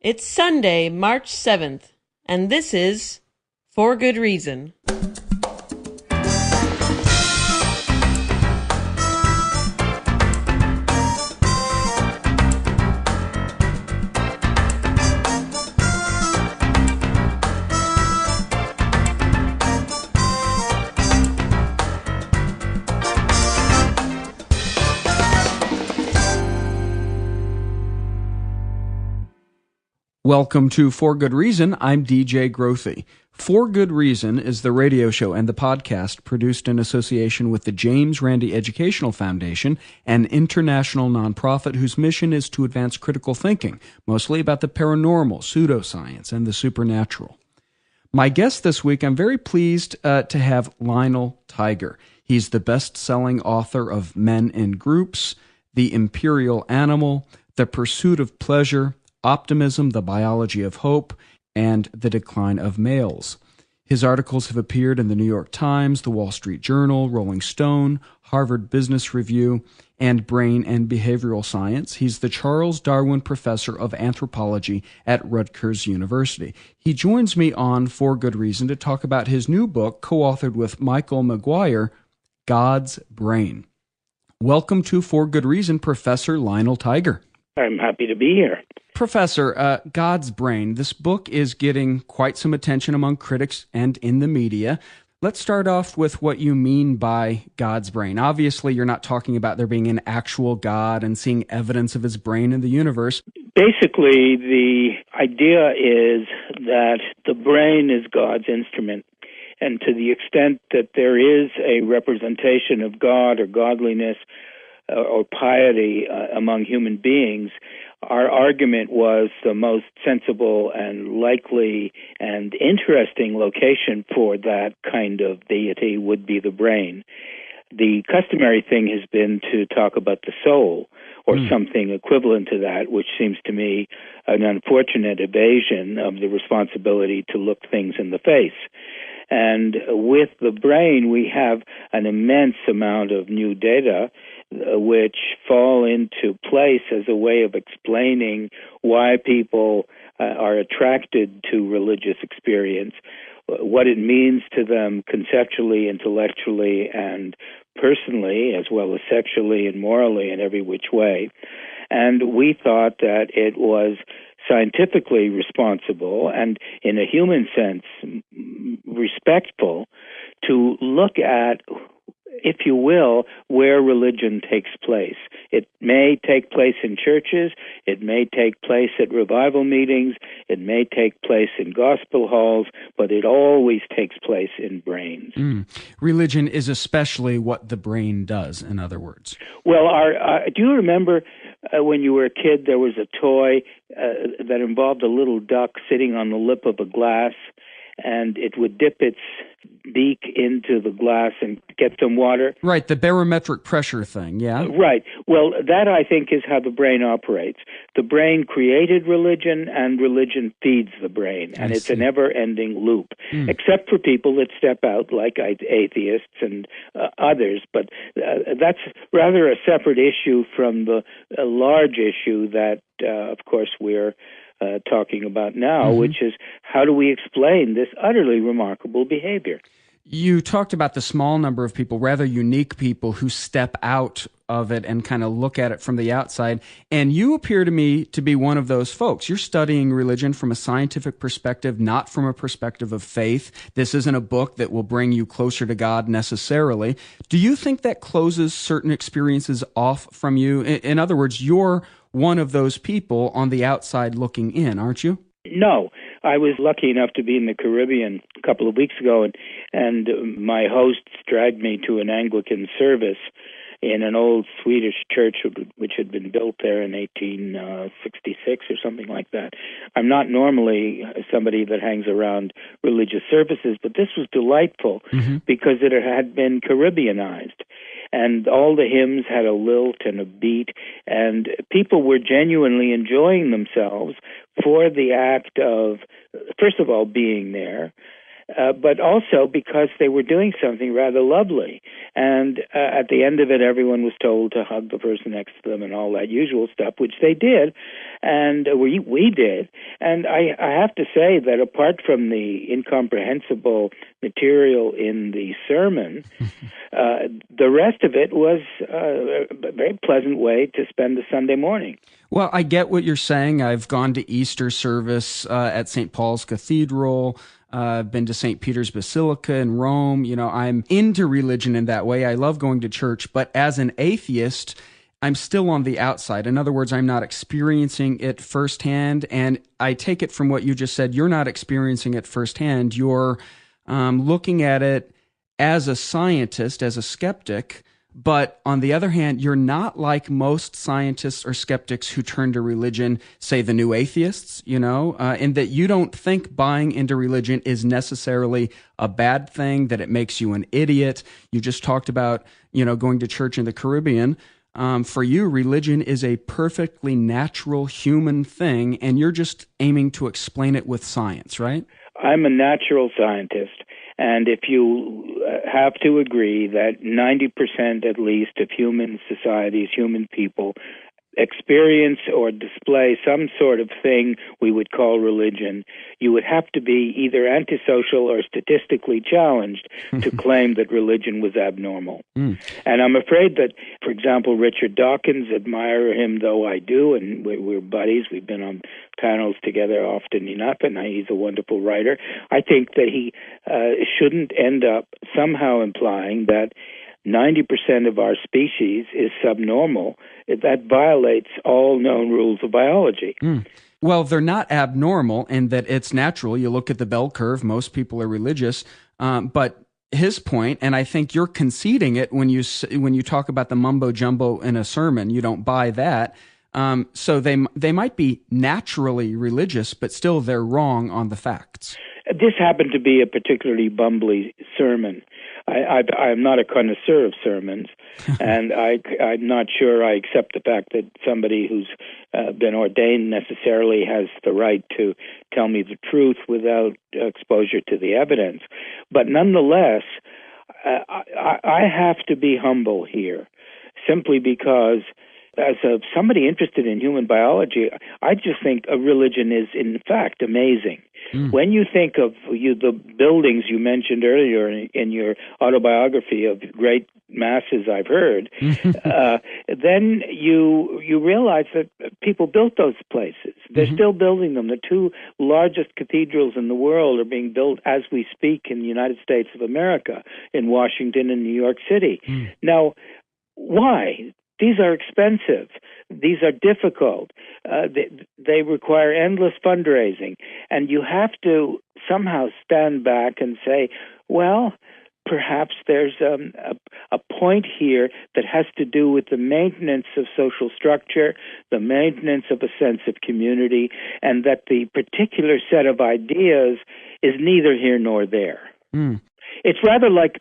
It's Sunday, March 7th, and this is For Good Reason. Welcome to For Good Reason. I'm DJ Grothy. For Good Reason is the radio show and the podcast produced in association with the James Randi Educational Foundation, an international nonprofit whose mission is to advance critical thinking, mostly about the paranormal, pseudoscience, and the supernatural. My guest this week, I'm very pleased to have Lionel Tiger. He's the best-selling author of Men in Groups, The Imperial Animal, The Pursuit of Pleasure, Optimism, The Biology of Hope, and The Decline of Males. His articles have appeared in the New York Times, The Wall Street Journal, Rolling Stone, Harvard Business Review, and Brain and Behavioral Science. He's the Charles Darwin Professor of Anthropology at Rutgers University. He joins me on For Good Reason to talk about his new book, co-authored with Michael McGuire, God's Brain. Welcome to For Good Reason, Professor Lionel Tiger. I'm happy to be here. Professor, God's Brain, this book is getting quite some attention among critics and in the media. Let's start off with what you mean by God's brain. Obviously, you're not talking about there being an actual God and seeing evidence of his brain in the universe. Basically, the idea is that the brain is God's instrument. And to the extent that there is a representation of God or godliness or piety among human beings, our argument was the most sensible and likely and interesting location for that kind of deity would be the brain. The customary thing has been to talk about the soul or something equivalent to that, which seems to me an unfortunate evasion of the responsibility to look things in the face. And with the brain, we have an immense amount of new data which fall into place as a way of explaining why people are attracted to religious experience, what it means to them conceptually, intellectually, and personally, as well as sexually and morally in every which way. And we thought that it was scientifically responsible and, in a human sense, respectful to look at, if you will, where religion takes place. It may take place in churches, it may take place at revival meetings, it may take place in gospel halls, but it always takes place in brains. Religion is especially what the brain does, in other words. Well, do you remember when you were a kid, there was a toy that involved a little duck sitting on the lip of a glass, and it would dip its beak into the glass and get some water? Right, the barometric pressure thing, yeah? Right. Well, that, I think, is how the brain operates. The brain created religion, and religion feeds the brain, and it's a never-ending loop, except for people that step out, like atheists and others. But that's rather a separate issue from the large issue that, of course, we're talking about now, which is how do we explain this utterly remarkable behavior? You talked about the small number of people, rather unique people, who step out of it and kind of look at it from the outside. And you appear to me to be one of those folks. You're studying religion from a scientific perspective, not from a perspective of faith. This isn't a book that will bring you closer to God necessarily. Do you think that closes certain experiences off from you? In other words, you're one of those people on the outside looking in, aren't you? No. I was lucky enough to be in the Caribbean a couple of weeks ago, and my hosts dragged me to an Anglican service in an old Swedish church which had been built there in 1866 or something like that. I'm not normally somebody that hangs around religious services, but this was delightful because it had been Caribbeanized. And all the hymns had a lilt and a beat, and people were genuinely enjoying themselves for the act of, first of all, being there, but also because they were doing something rather lovely. And at the end of it, everyone was told to hug the person next to them and all that usual stuff, which they did, and we did. And I have to say that apart from the incomprehensible material in the sermon, the rest of it was a very pleasant way to spend the Sunday morning. Well, I get what you're saying. I've gone to Easter service at St. Paul's Cathedral. I've been to St. Peter's Basilica in Rome. You know, I'm into religion in that way. I love going to church. But as an atheist, I'm still on the outside. In other words, I'm not experiencing it firsthand. And I take it from what you just said, you're not experiencing it firsthand. You're looking at it as a scientist, as a skeptic. But on the other hand, you're not like most scientists or skeptics who turn to religion, say the new atheists, you know, in that you don't think buying into religion is necessarily a bad thing, that it makes you an idiot. You just talked about, you know, going to church in the Caribbean. For you, religion is a perfectly natural human thing, and you're just aiming to explain it with science, right? I'm a natural scientist. And if you have to agree that 90% at least of human societies, human people, experience or display some sort of thing we would call religion, you would have to be either antisocial or statistically challenged to claim that religion was abnormal. And I'm afraid that, for example, Richard Dawkins, admire him though I do, and we're buddies, we've been on panels together often enough, and he's a wonderful writer. I think that he shouldn't end up somehow implying that 90% of our species is subnormal. That violates all known rules of biology. Well, they're not abnormal in that it's natural. You look at the bell curve, most people are religious. But his point, and I think you're conceding it when you talk about the mumbo jumbo in a sermon, you don't buy that. So they might be naturally religious, but still they're wrong on the facts. This happened to be a particularly bumbly sermon. I'm not a connoisseur of sermons, and I'm not sure I accept the fact that somebody who's been ordained necessarily has the right to tell me the truth without exposure to the evidence. But nonetheless, I have to be humble here, simply because as somebody interested in human biology, I just think a religion is, in fact, amazing. When you think of the buildings you mentioned earlier in your autobiography of great masses I've heard, then you realize that people built those places. They're still building them. The two largest cathedrals in the world are being built as we speak in the United States of America, in Washington and New York City. Now, why? These are expensive. These are difficult. They require endless fundraising. And you have to somehow stand back and say, well, perhaps there's a point here that has to do with the maintenance of social structure, the maintenance of a sense of community, and that the particular set of ideas is neither here nor there. It's rather like,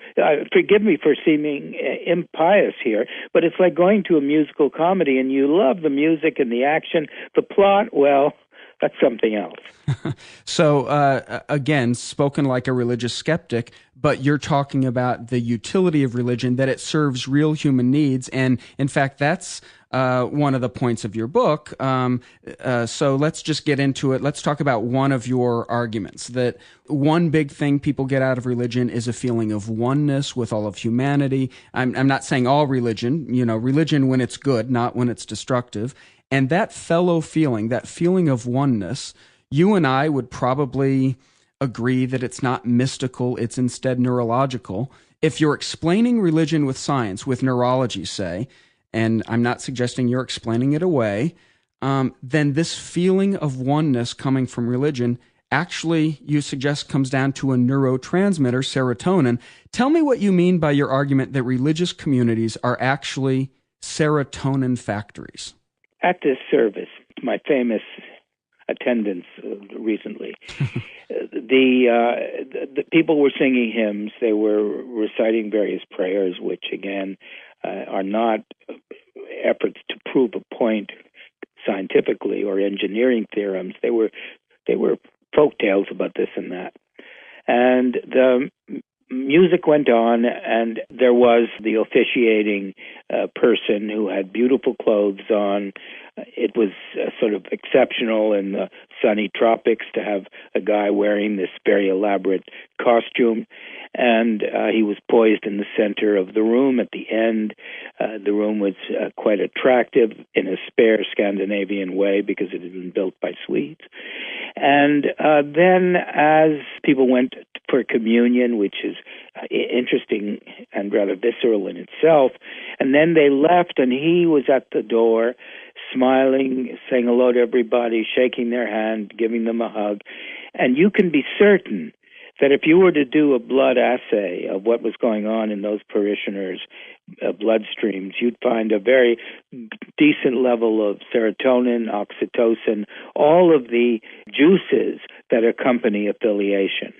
forgive me for seeming impious here, but it's like going to a musical comedy and you love the music and the action. The plot, well, that's something else. So, again, spoken like a religious skeptic, but you're talking about the utility of religion, that it serves real human needs. And in fact, that's one of the points of your book. So let's just get into it. Let's talk about one of your arguments, that one big thing people get out of religion is a feeling of oneness with all of humanity. I'm not saying all religion, religion when it's good, not when it's destructive. And that fellow feeling, that feeling of oneness, you and I would probably agree that it's not mystical, it's instead neurological. If you're explaining religion with science, with neurology, say, and I'm not suggesting you're explaining it away, then this feeling of oneness coming from religion actually, you suggest, comes down to a neurotransmitter, serotonin. Tell me what you mean by your argument that religious communities are actually serotonin factories. At this service, my famous attendance recently, the people were singing hymns. They were reciting various prayers, which again are not efforts to prove a point scientifically or engineering theorems. They were folk tales about this and that. And the music went on, and there was the officiating person who had beautiful clothes on, it was sort of exceptional in the sunny tropics to have a guy wearing this very elaborate costume. And he was poised in the center of the room. At the end, the room was quite attractive in a spare Scandinavian way because it had been built by Swedes. And then as people went for communion, which is interesting and rather visceral in itself, and then they left and he was at the door smiling, saying hello to everybody, shaking their hand, giving them a hug. And you can be certain that if you were to do a blood assay of what was going on in those parishioners' bloodstreams, you'd find a very decent level of serotonin, oxytocin, all of the juices that accompany affiliation.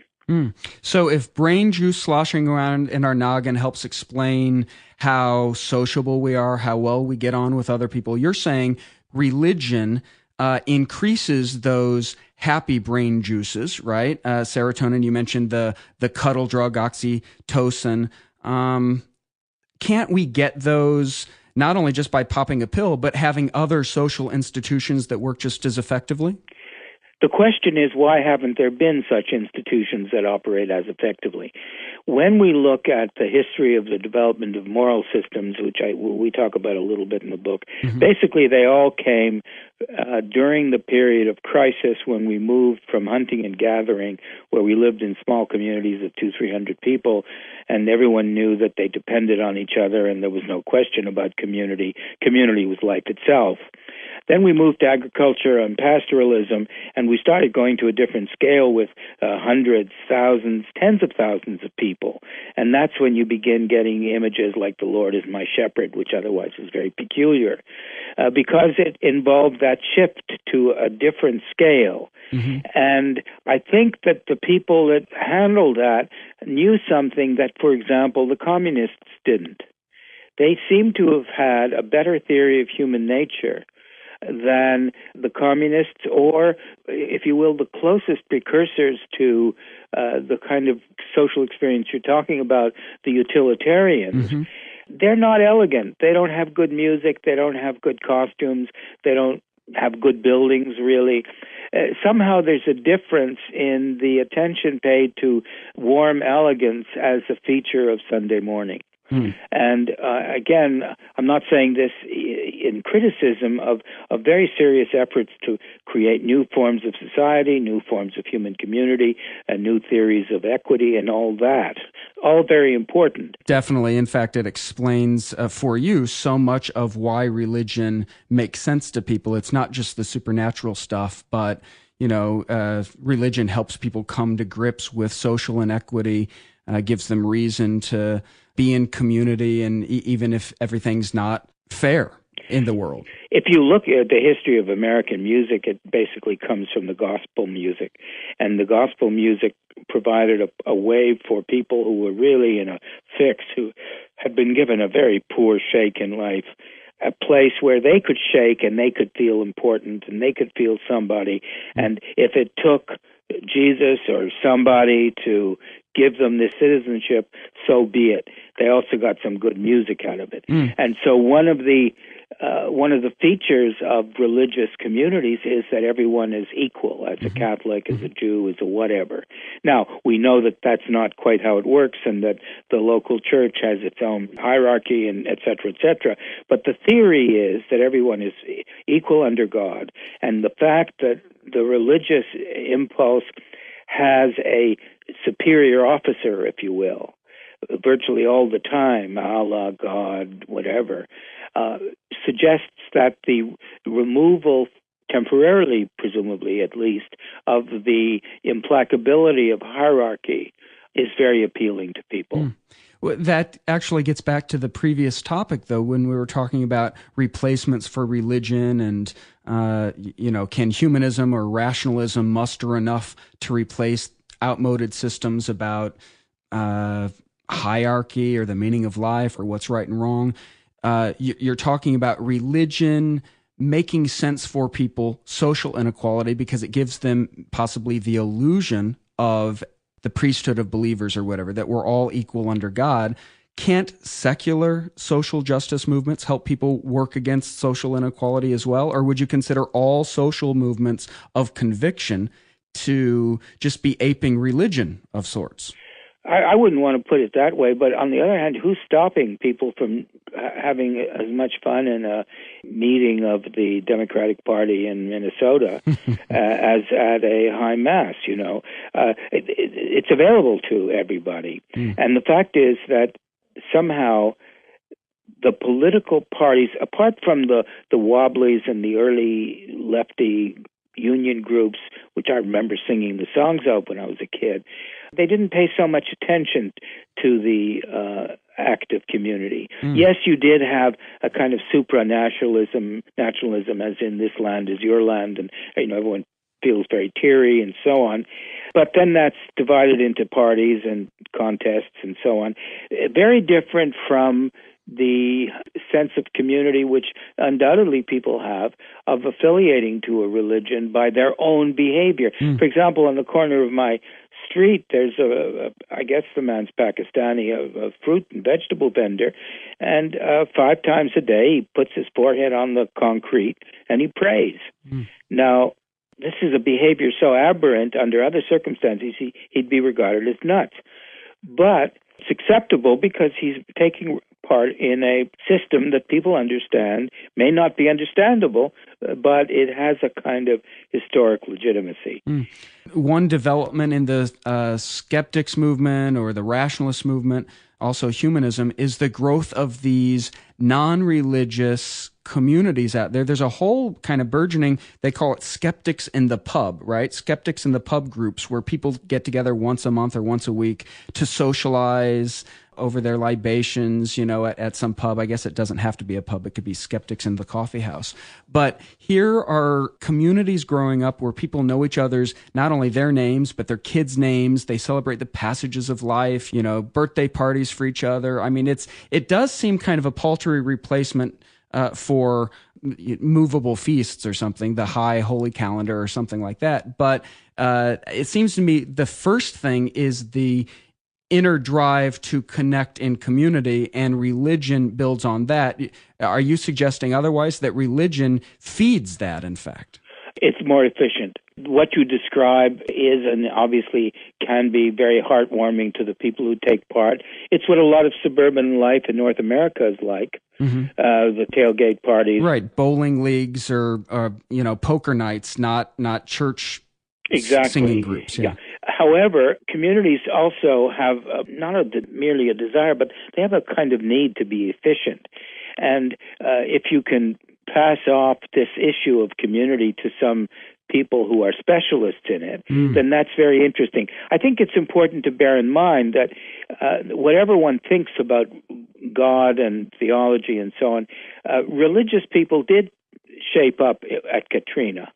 So if brain juice sloshing around in our noggin helps explain how sociable we are, how well we get on with other people, you're saying religion increases those happy brain juices, right? Serotonin, you mentioned the cuddle drug, oxytocin. Can't we get those not only just by popping a pill, but having other social institutions that work just as effectively? The question is, why haven't there been such institutions that operate as effectively? When we look at the history of the development of moral systems, which we talk about a little bit in the book, basically they all came during the period of crisis when we moved from hunting and gathering, where we lived in small communities of 200-300 people, and everyone knew that they depended on each other, and there was no question about community. Community was life itself. Then we moved to agriculture and pastoralism, and we started going to a different scale with hundreds, thousands, tens of thousands of people. And that's when you begin getting images like the Lord is my shepherd, which otherwise is very peculiar, because it involved that shift to a different scale. And I think that the people that handled that knew something that, for example, the communists didn't. They seem to have had a better theory of human nature than the communists, or, if you will, the closest precursors to the kind of social experience you're talking about, the utilitarians. They're not elegant. They don't have good music. They don't have good costumes. They don't have good buildings, really. Somehow there's a difference in the attention paid to warm elegance as a feature of Sunday morning. And again, I'm not saying this in criticism of very serious efforts to create new forms of society, new forms of human community, and new theories of equity and all that. All very important. Definitely. In fact, it explains for you so much of why religion makes sense to people. It's not just the supernatural stuff, but religion helps people come to grips with social inequity, gives them reason to be in community, and even if everything's not fair in the world. If you look at the history of American music, it basically comes from the gospel music. And the gospel music provided a way for people who were really in a fix, who had been given a very poor shake in life, a place where they could shake and they could feel important and they could feel somebody. And if it took Jesus or somebody to give them this citizenship, so be it. They also got some good music out of it. And so one of the features of religious communities is that everyone is equal, as a Catholic, as a Jew, as a whatever. Now, we know that that's not quite how it works, and that the local church has its own hierarchy, and et cetera, but the theory is that everyone is equal under God, and the fact that the religious impulse has a superior officer, if you will, virtually all the time, Allah, God, whatever, suggests that the removal, temporarily, presumably at least, of the implacability of hierarchy is very appealing to people. Well, that actually gets back to the previous topic, though, when we were talking about replacements for religion and, can humanism or rationalism muster enough to replace outmoded systems about hierarchy or the meaning of life or what's right and wrong. You're talking about religion making sense for people, social inequality, because it gives them possibly the illusion of the priesthood of believers or whatever, that we're all equal under God, can't secular social justice movements help people work against social inequality as well? Or would you consider all social movements of conviction to just be aping religion of sorts? I wouldn't want to put it that way, but on the other hand, who's stopping people from having as much fun in a meeting of the Democratic Party in Minnesota as at a high mass? It's available to everybody. And the fact is that somehow the political parties, apart from the Wobblies and the early lefty union groups, which I remember singing the songs of when I was a kid, they didn't pay so much attention to the active community. Yes, you did have a kind of supranationalism, as in this land is your land, and everyone feels very teary and so on. But then that's divided into parties and contests and so on. Very different from the sense of community which undoubtedly people have of affiliating to a religion by their own behavior. For example, on the corner of my street, there's I guess the man's Pakistani, a fruit and vegetable vendor, and 5 times a day he puts his forehead on the concrete and he prays. Now, this is a behavior so aberrant under other circumstances he'd be regarded as nuts. But it's acceptable because he's taking part in a system that people understand, may not be understandable, but it has a kind of historic legitimacy. One development in the skeptics movement or the rationalist movement, also humanism, is the growth of these non-religious communities out there. There's a whole kind of burgeoning, they call it skeptics in the pub, right? Skeptics in the pub groups where people get together once a month or once a week to socialize over their libations, at some pub. I guess it doesn't have to be a pub. It could be skeptics in the coffee house. But here are communities growing up where people know each other's, not only their names, but their kids' names. They celebrate the passages of life, birthday parties for each other. I mean, it does seem kind of a paltry replacement for movable feasts or something, the high holy calendar or something like that. But it seems to me the first thing is the inner drive to connect in community, and religion builds on that. Are you suggesting otherwise, that religion feeds that, in fact? It's more efficient. What you describe is, and obviously can be, very heartwarming to the people who take part. It's what a lot of suburban life in North America is like. The tailgate parties. Right, bowling leagues or poker nights, not church singing groups. Yeah. However, communities also have not merely a desire, but they have a kind of need to be efficient. And if you can pass off this issue of community to some people who are specialists in it, then that's very interesting. I think it's important to bear in mind that whatever one thinks about God and theology and so on, religious people did shape up at Katrina.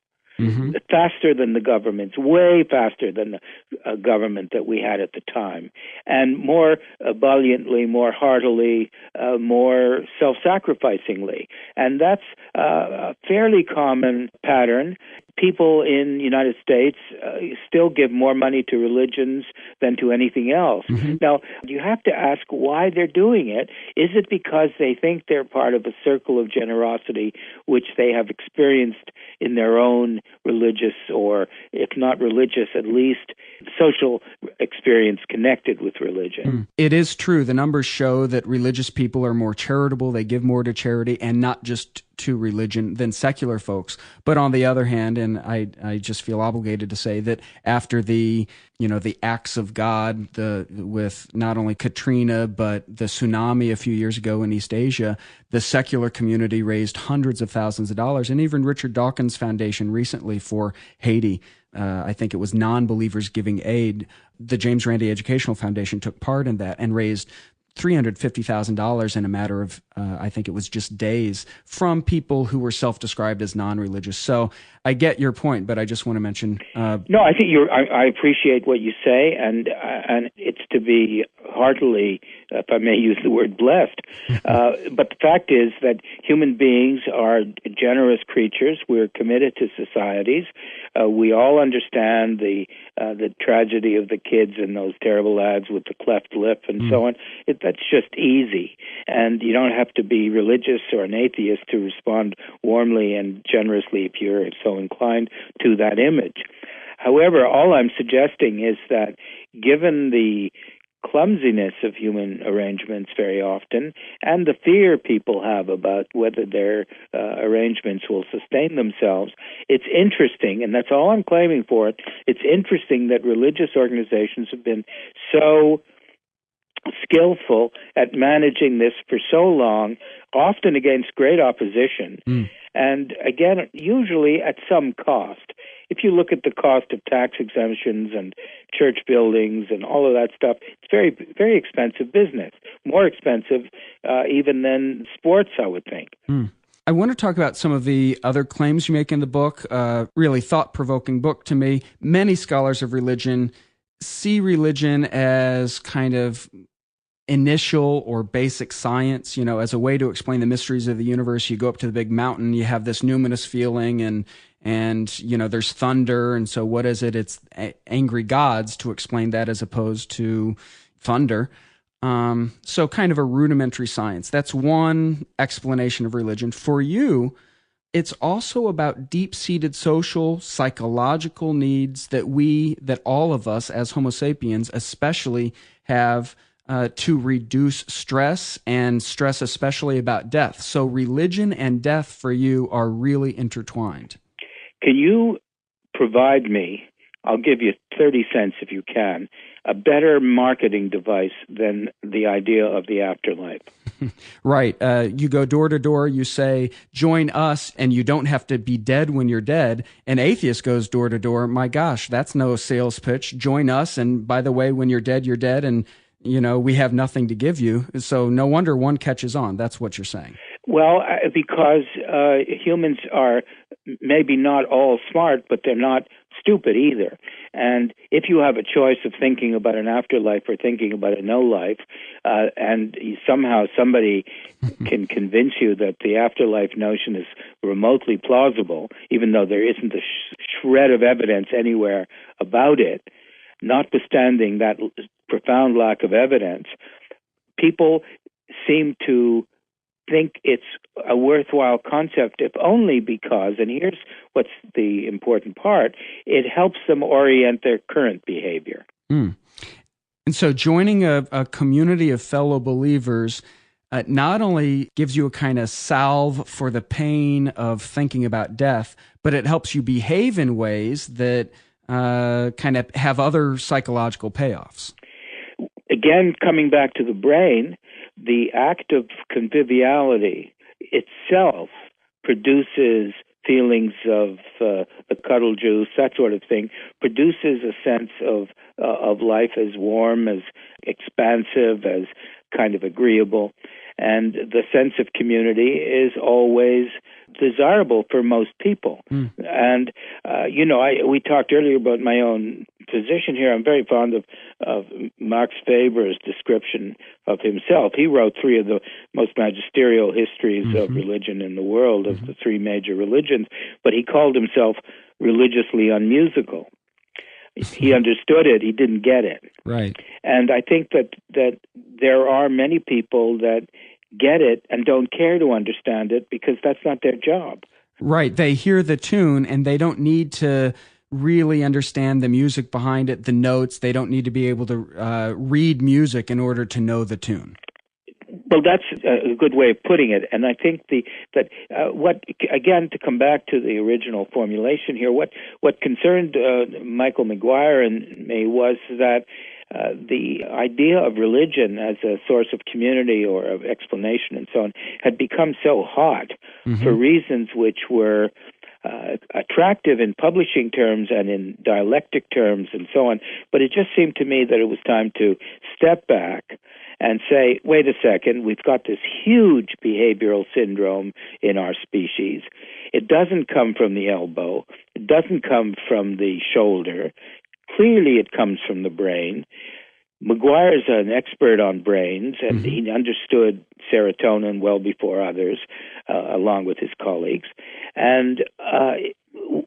Faster than the governments, way faster than the government that we had at the time, and more ebulliently, more heartily, more self-sacrificingly. And that's a fairly common pattern. People in the United States still give more money to religions than to anything else. Now, you have to ask why they're doing it. Is it because they think they're part of a circle of generosity which they have experienced in their own religious, or if not religious, at least social experience connected with religion? It is true. The numbers show that religious people are more charitable. They give more to charity, and not just to religion, than secular folks. But on the other hand, and I just feel obligated to say that after the acts of God, with not only Katrina, but the tsunami a few years ago in East Asia, the secular community raised hundreds of thousands of dollars. And even Richard Dawkins Foundation recently for Haiti, I think it was non-believers giving aid. The James Randi Educational Foundation took part in that and raised $350,000 in a matter of, I think it was just days, from people who were self-described as non-religious. So I get your point, but I just want to mention. No, I think I appreciate what you say, and it's to be heartily if I may use the word blessed. But the fact is that human beings are generous creatures. We're committed to societies. We all understand the tragedy of the kids and those terrible ads with the cleft lip and so on. That's just easy. And you don't have to be religious or an atheist to respond warmly and generously if you're so inclined to that image. However, all I'm suggesting is that given the clumsiness of human arrangements very often, and the fear people have about whether their arrangements will sustain themselves, it's interesting, and that's all I'm claiming for it, it's interesting that religious organizations have been so skillful at managing this for so long, often against great opposition, and again, usually at some cost. If you look at the cost of tax exemptions and church buildings and all of that stuff, it's very, very expensive business, more expensive even than sports, I would think. I want to talk about some of the other claims you make in the book, really thought-provoking book to me. Many scholars of religion see religion as kind of initial or basic science, as a way to explain the mysteries of the universe. You go up to the big mountain, you have this numinous feeling, and there's thunder, and so what is it? It's angry gods to explain that as opposed to thunder. So kind of a rudimentary science. That's one explanation of religion. For you, it's also about deep-seated social, psychological needs that all of us as Homo sapiens especially have to reduce stress, and stress especially about death. So religion and death for you are really intertwined. Can you provide me, I'll give you 30 cents if you can, a better marketing device than the idea of the afterlife? Right. You go door to door, you say, join us, and you don't have to be dead when you're dead. An atheist goes door to door. My gosh, that's no sales pitch. Join us, and by the way, when you're dead, and we have nothing to give you. So no wonder one catches on. That's what you're saying. Well, because humans are maybe not all smart, but they're not stupid either. And if you have a choice of thinking about an afterlife or thinking about a no life, and somehow somebody can convince you that the afterlife notion is remotely plausible, even though there isn't a shred of evidence anywhere about it, notwithstanding that profound lack of evidence, people seem to think it's a worthwhile concept, if only because, and here's what's the important part, it helps them orient their current behavior. And so joining a community of fellow believers not only gives you a kind of salve for the pain of thinking about death, but it helps you behave in ways that kind of have other psychological payoffs. Again, coming back to the brain, the act of conviviality itself produces feelings of the cuddle juice, that sort of thing, produces a sense of life as warm, as expansive, as kind of agreeable. And the sense of community is always desirable for most people. And, we talked earlier about my own position here. I'm very fond of Max Weber's description of himself. He wrote 3 of the most magisterial histories of religion in the world, of the 3 major religions, but he called himself religiously unmusical. He understood it, he didn't get it. Right. And I think that there are many people that get it and don't care to understand it because that's not their job. Right. They hear the tune and they don't need to really understand the music behind it, the notes. They don't need to be able to read music in order to know the tune. Well, that's a good way of putting it, and I think what again, to come back to the original formulation here, what concerned Michael McGuire and me was that the idea of religion as a source of community or of explanation and so on had become so hot for reasons which were attractive in publishing terms and in dialectic terms and so on, but it just seemed to me that it was time to step back and say, wait a second, we've got this huge behavioral syndrome in our species. It doesn't come from the elbow. It doesn't come from the shoulder. Clearly it comes from the brain. McGuire is an expert on brains, and he understood serotonin well before others, along with his colleagues. And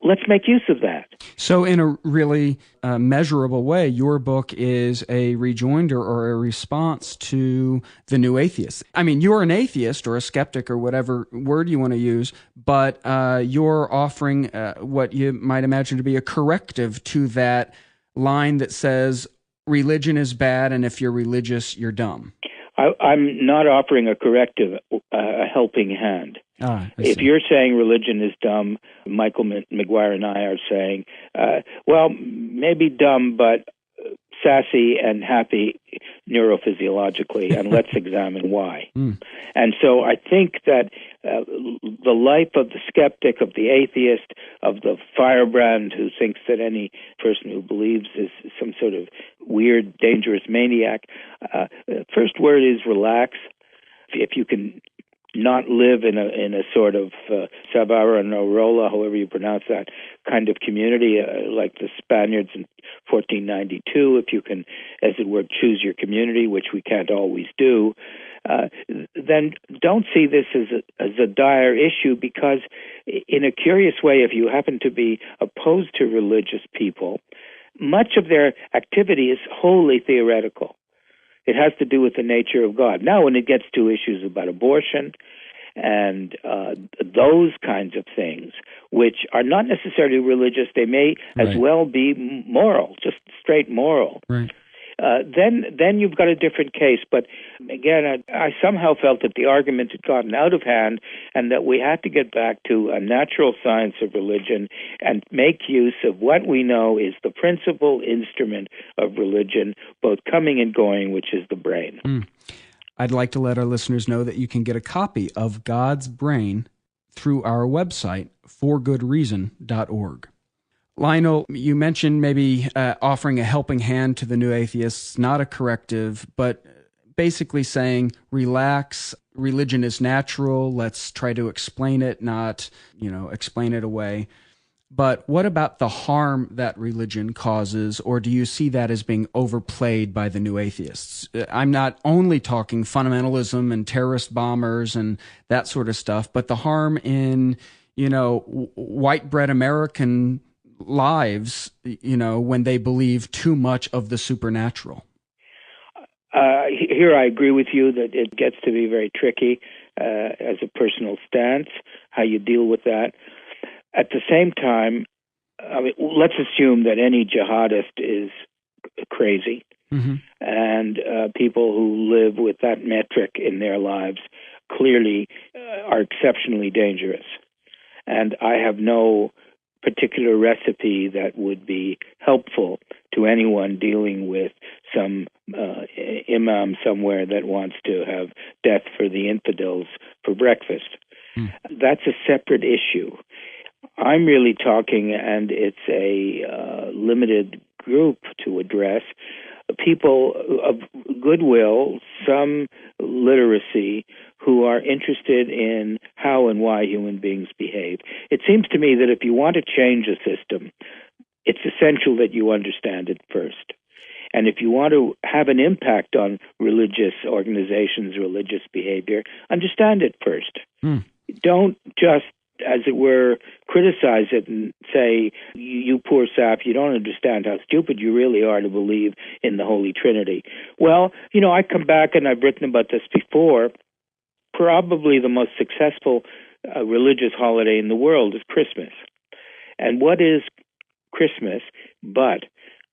let's make use of that. So in a really measurable way, your book is a rejoinder or a response to the new atheists. I mean, you're an atheist or a skeptic or whatever word you want to use, but you're offering what you might imagine to be a corrective to that line that says religion is bad, and if you're religious, you're dumb. I'm not offering a corrective, a helping hand. If you're saying religion is dumb, Michael McGuire and I are saying, well, maybe dumb, but sassy and happy neurophysiologically, and let's examine why. And so I think that the life of the skeptic, of the atheist, of the firebrand who thinks that any person who believes is some sort of weird, dangerous maniac, first word is relax. If you can not live in a sort of Savonarola, however you pronounce that, kind of community, like the Spaniards in 1492, if you can, as it were, choose your community, which we can't always do, then don't see this as a dire issue, because in a curious way, if you happen to be opposed to religious people, much of their activity is wholly theoretical. It has to do with the nature of God. Now, when it gets to issues about abortion and those kinds of things, which are not necessarily religious, they may as well be moral, just straight moral. Right. Then you've got a different case. But again, I somehow felt that the argument had gotten out of hand, and that we had to get back to a natural science of religion and make use of what we know is the principal instrument of religion, both coming and going, which is the brain. I'd like to let our listeners know that you can get a copy of God's Brain through our website, forgoodreason.org. Lionel, you mentioned maybe offering a helping hand to the new atheists, not a corrective, but basically saying, relax, religion is natural, let's try to explain it, not, explain it away. But what about the harm that religion causes, or do you see that as being overplayed by the new atheists? I'm not only talking fundamentalism and terrorist bombers and that sort of stuff, but the harm in, white bread American lives, when they believe too much of the supernatural. Here I agree with you that it gets to be very tricky as a personal stance, how you deal with that. At the same time, let's assume that any jihadist is crazy, and people who live with that metric in their lives clearly are exceptionally dangerous. And I have no particular recipe that would be helpful to anyone dealing with some imam somewhere that wants to have death for the infidels for breakfast. That's a separate issue. I'm really talking, and it's a limited group to address, people of goodwill, some literacy, who are interested in how and why human beings behave. It seems to me that if you want to change a system, it's essential that you understand it first. And if you want to have an impact on religious organizations, religious behavior, understand it first. Don't just, as it were, criticize it and say, you poor sap, you don't understand how stupid you really are to believe in the Holy Trinity. Well, I come back, and I've written about this before, probably the most successful religious holiday in the world is Christmas. And what is Christmas but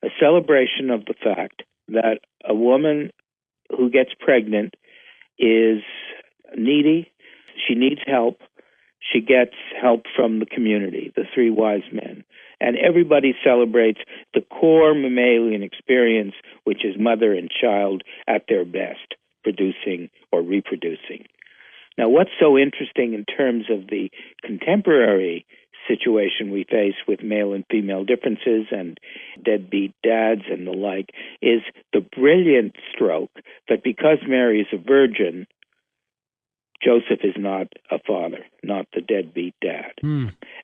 a celebration of the fact that a woman who gets pregnant is needy, she needs help, she gets help from the community, the three wise men. And everybody celebrates the core mammalian experience, which is mother and child at their best, producing or reproducing. Now, what's so interesting in terms of the contemporary situation we face with male and female differences and deadbeat dads and the like is the brilliant stroke that because Mary is a virgin, Joseph is not a father, not the deadbeat dad.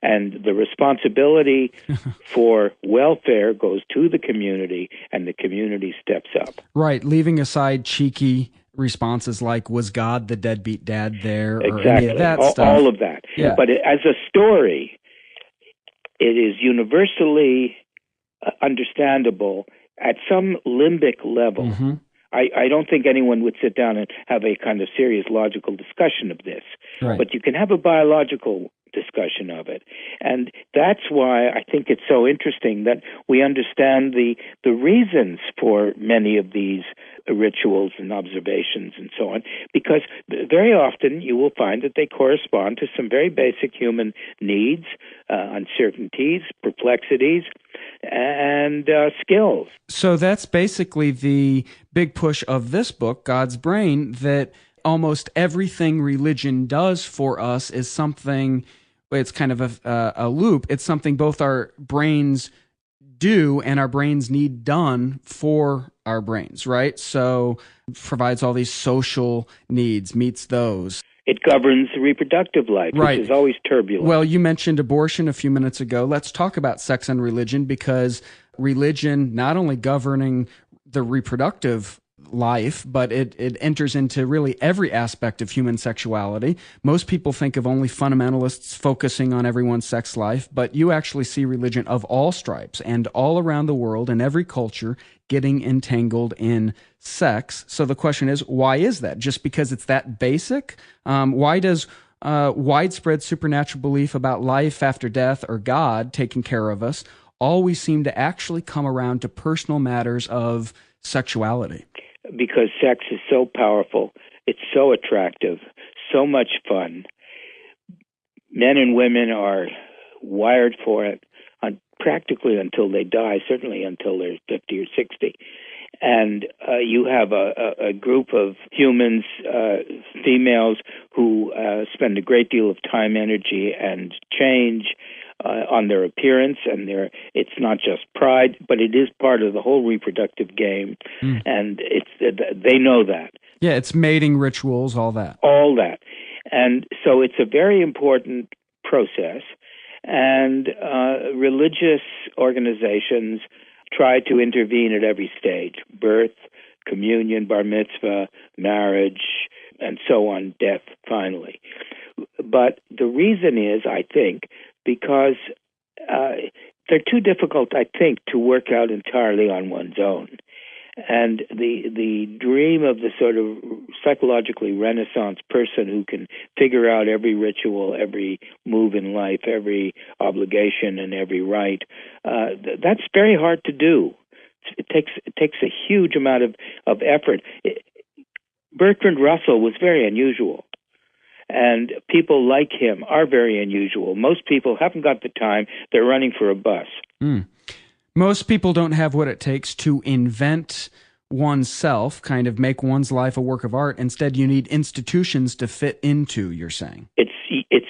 And the responsibility for welfare goes to the community, and the community steps up. Right, leaving aside cheeky responses like, was God the deadbeat dad there? Or Exactly. any of that stuff. All of that. Yeah. But as a story, it is universally understandable at some limbic level. Mm-hmm. I don't think anyone would sit down and have a kind of serious logical discussion of this. Right. But you can have a biological discussion of it. And that's why I think it's so interesting that we understand the reasons for many of these rituals and observations and so on, because very often you will find that they correspond to some very basic human needs, uncertainties, perplexities, and skills. So that's basically the big push of this book, God's Brain, that almost everything religion does for us is something, it's kind of a loop. It's something both our brains do and our brains need done for our brains, right? So provides all these social needs, meets those. It governs reproductive life, right, which is always turbulent. Well, you mentioned abortion a few minutes ago. Let's talk about sex and religion, because religion not only governing the reproductive life, but it enters into really every aspect of human sexuality. Most people think of only fundamentalists focusing on everyone's sex life, but you actually see religion of all stripes and all around the world in every culture getting entangled in sex. So the question is, why is that? Just because it's that basic? Why does widespread supernatural belief about life after death or God taking care of us always seem to actually come around to personal matters of sexuality? Because sex is so powerful, it's so attractive, so much fun. Men and women are wired for it practically until they die, certainly until they're 50 or 60. And you have a group of humans, females, who spend a great deal of time, energy, and change on their appearance, and it's not just pride, but it is part of the whole reproductive game, and they know that. Yeah, it's mating rituals, all that. All that. And so it's a very important process, and religious organizations try to intervene at every stage: birth, communion, bar mitzvah, marriage, and so on, death, finally. But the reason is, I think, because they're too difficult, I think, to work out entirely on one's own. And the dream of the sort of psychologically Renaissance person who can figure out every ritual, every move in life, every obligation, and every right, that's very hard to do. It takes a huge amount of effort. Bertrand Russell was very unusual. And people like him are very unusual. Most people haven't got the time. They're running for a bus. Most people don't have what it takes to invent oneself, kind of make one's life a work of art. Instead, you need institutions to fit into, you're saying. It's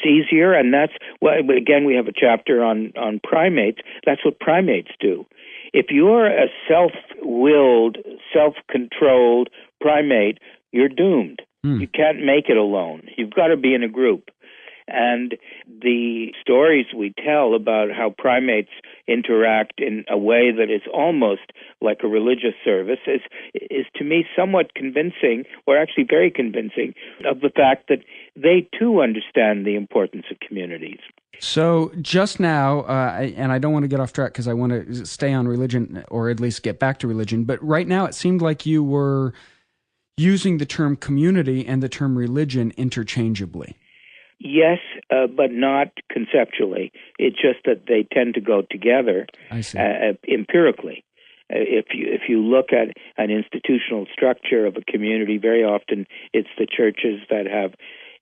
easier, and that's, well, again, we have a chapter on primates. That's what primates do. If you're a self-willed, self-controlled primate, you're doomed. You can't make it alone. You've got to be in a group. And the stories we tell about how primates interact in a way that is almost like a religious service is to me somewhat convincing, or actually very convincing, of the fact that they too understand the importance of communities. So just now, and I don't want to get off track because I want to stay on religion, or at least get back to religion, but right now it seemed like you were using the term community and the term religion interchangeably. Yes, but not conceptually. It's just that they tend to go together. I see. Empirically. If you look at an institutional structure of a community, very often it's the churches that have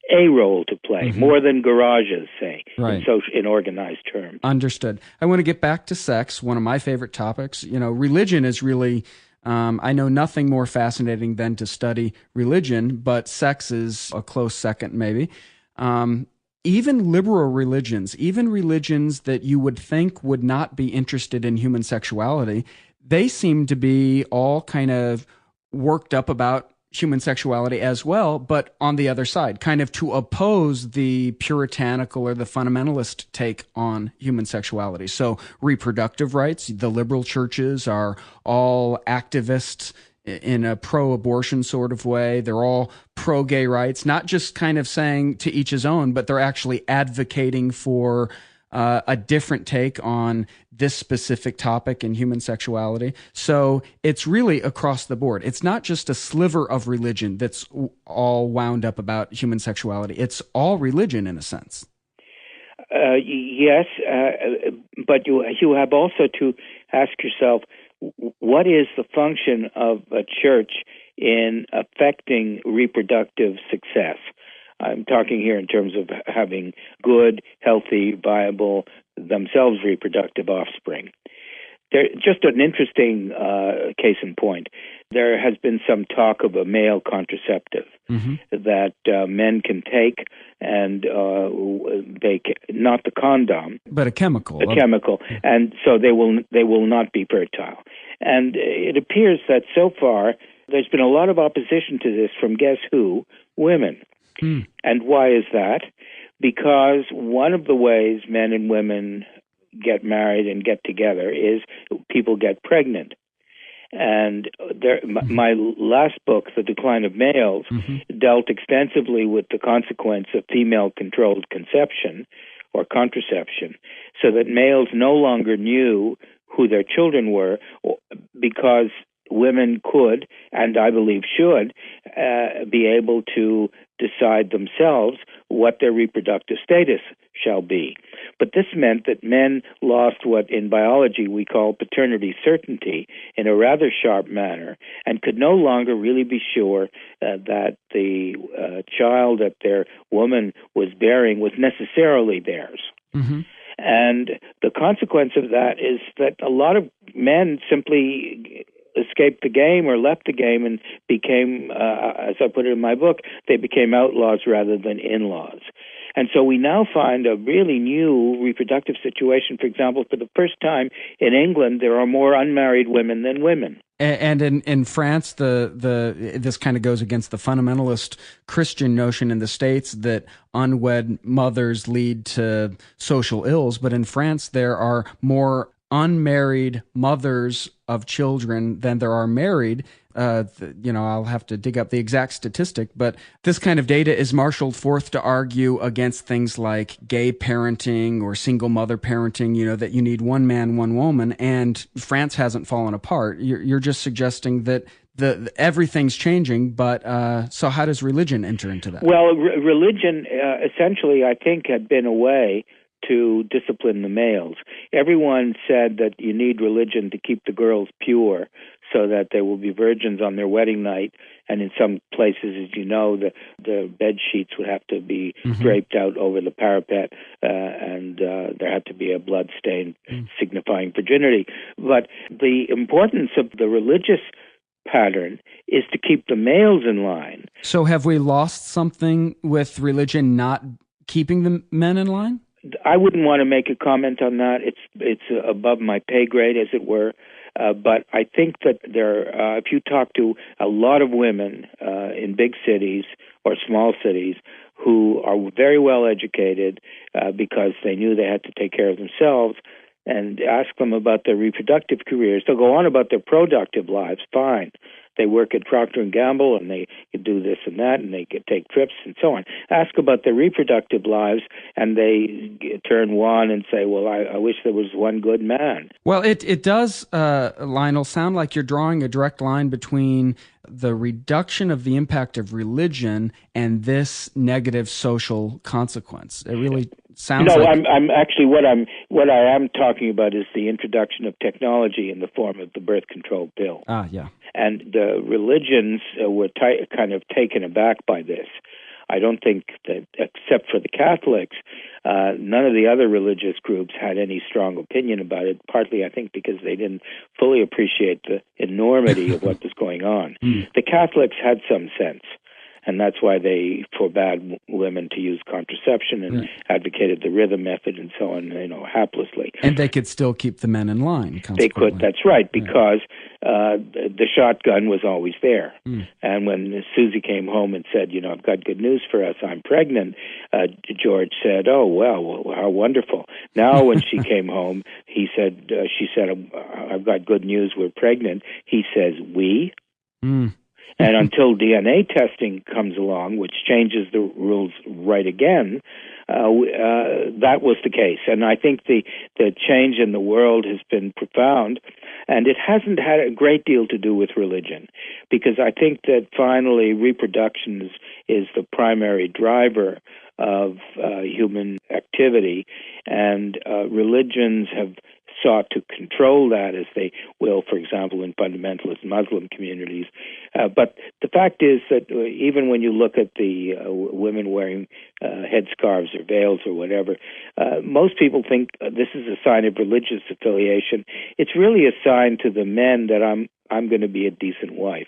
a role to play, more than garages, say, right, in organized terms. Understood. I want to get back to sex, one of my favorite topics. You know, religion is really... I know nothing more fascinating than to study religion, but sex is a close second, maybe. Even liberal religions, even religions that you would think would not be interested in human sexuality, they seem to be all kind of worked up about human sexuality as well, but on the other side, kind of to oppose the puritanical or the fundamentalist take on human sexuality. So reproductive rights, the liberal churches are all activists in a pro-abortion sort of way. They're all pro-gay rights, not just kind of saying to each his own, but they're actually advocating for a different take on this specific topic in human sexuality. So it's really across the board. It's not just a sliver of religion that's all wound up about human sexuality. It's all religion in a sense. Yes, but you have also to ask yourself, what is the function of a church in affecting reproductive success? I'm talking here in terms of having good, healthy, viable, themselves reproductive offspring. Just an interesting case in point. There has been some talk of a male contraceptive that men can take, and not the condom, but a chemical. And so they will not be fertile. And it appears that so far there's been a lot of opposition to this from guess who? Women. And why is that? Because one of the ways men and women get married and get together is people get pregnant. And my last book, The Decline of Males, dealt extensively with the consequence of female-controlled conception or contraception, so that males no longer knew who their children were because women could, and I believe should, be able to decide themselves what their reproductive status shall be. But this meant that men lost what in biology we call paternity certainty in a rather sharp manner, and could no longer really be sure that the child that their woman was bearing was necessarily theirs. And the consequence of that is that a lot of men simply escaped the game or left the game and became, as I put it in my book, they became outlaws rather than in-laws. And so we now find a really new reproductive situation. For example, for the first time in England, there are more unmarried women than women. And in France, this kind of goes against the fundamentalist Christian notion in the States that unwed mothers lead to social ills. But in France, there are more unmarried mothers of children than there are married. I'll have to dig up the exact statistic, but this kind of data is marshaled forth to argue against things like gay parenting or single mother parenting, that you need one man, one woman, and France hasn't fallen apart. You're just suggesting that everything's changing, but so how does religion enter into that? Well, religion essentially, I think, had been a way to discipline the males. Everyone said that you need religion to keep the girls pure so that they will be virgins on their wedding night. And in some places, as you know, the bed sheets would have to be draped out over the parapet, and there had to be a blood stain signifying virginity. But the importance of the religious pattern is to keep the males in line. So have we lost something with religion not keeping the men in line? I wouldn't want to make a comment on that. It's above my pay grade, as it were. But I think that if you talk to a lot of women in big cities or small cities who are very well educated because they knew they had to take care of themselves, and ask them about their reproductive careers, they'll go on about their productive lives, fine. They work at Procter & Gamble, and they could do this and that, and they could take trips and so on. Ask about their reproductive lives, and they turn wan and say, well, I wish there was one good man. Well, it does, Lionel, sound like you're drawing a direct line between the reduction of the impact of religion and this negative social consequence. It really sounds like... I'm actually, what I am talking about is the introduction of technology in the form of the birth control pill. Yeah. And the religions were kind of taken aback by this. I don't think that, except for the Catholics, none of the other religious groups had any strong opinion about it, partly, I think, because they didn't fully appreciate the enormity of what was going on. The Catholics had some sense, and that's why they forbade women to use contraception and advocated the rhythm method and so on, haplessly. And they could still keep the men in line. They could, that's right, because the shotgun was always there. And when Susie came home and said, I've got good news for us, I'm pregnant, George said, oh, well, how wonderful. Now when she came home, she said, I've got good news, we're pregnant. He says, we? And until DNA testing comes along, which changes the rules right again, that was the case. And I think the change in the world has been profound, and it hasn't had a great deal to do with religion, because I think that finally reproduction is the primary driver of human activity, and religions have sought to control that, as they will, for example, in fundamentalist Muslim communities. But the fact is that even when you look at the women wearing headscarves or veils or whatever, most people think this is a sign of religious affiliation. It's really a sign to the men that I'm going to be a decent wife.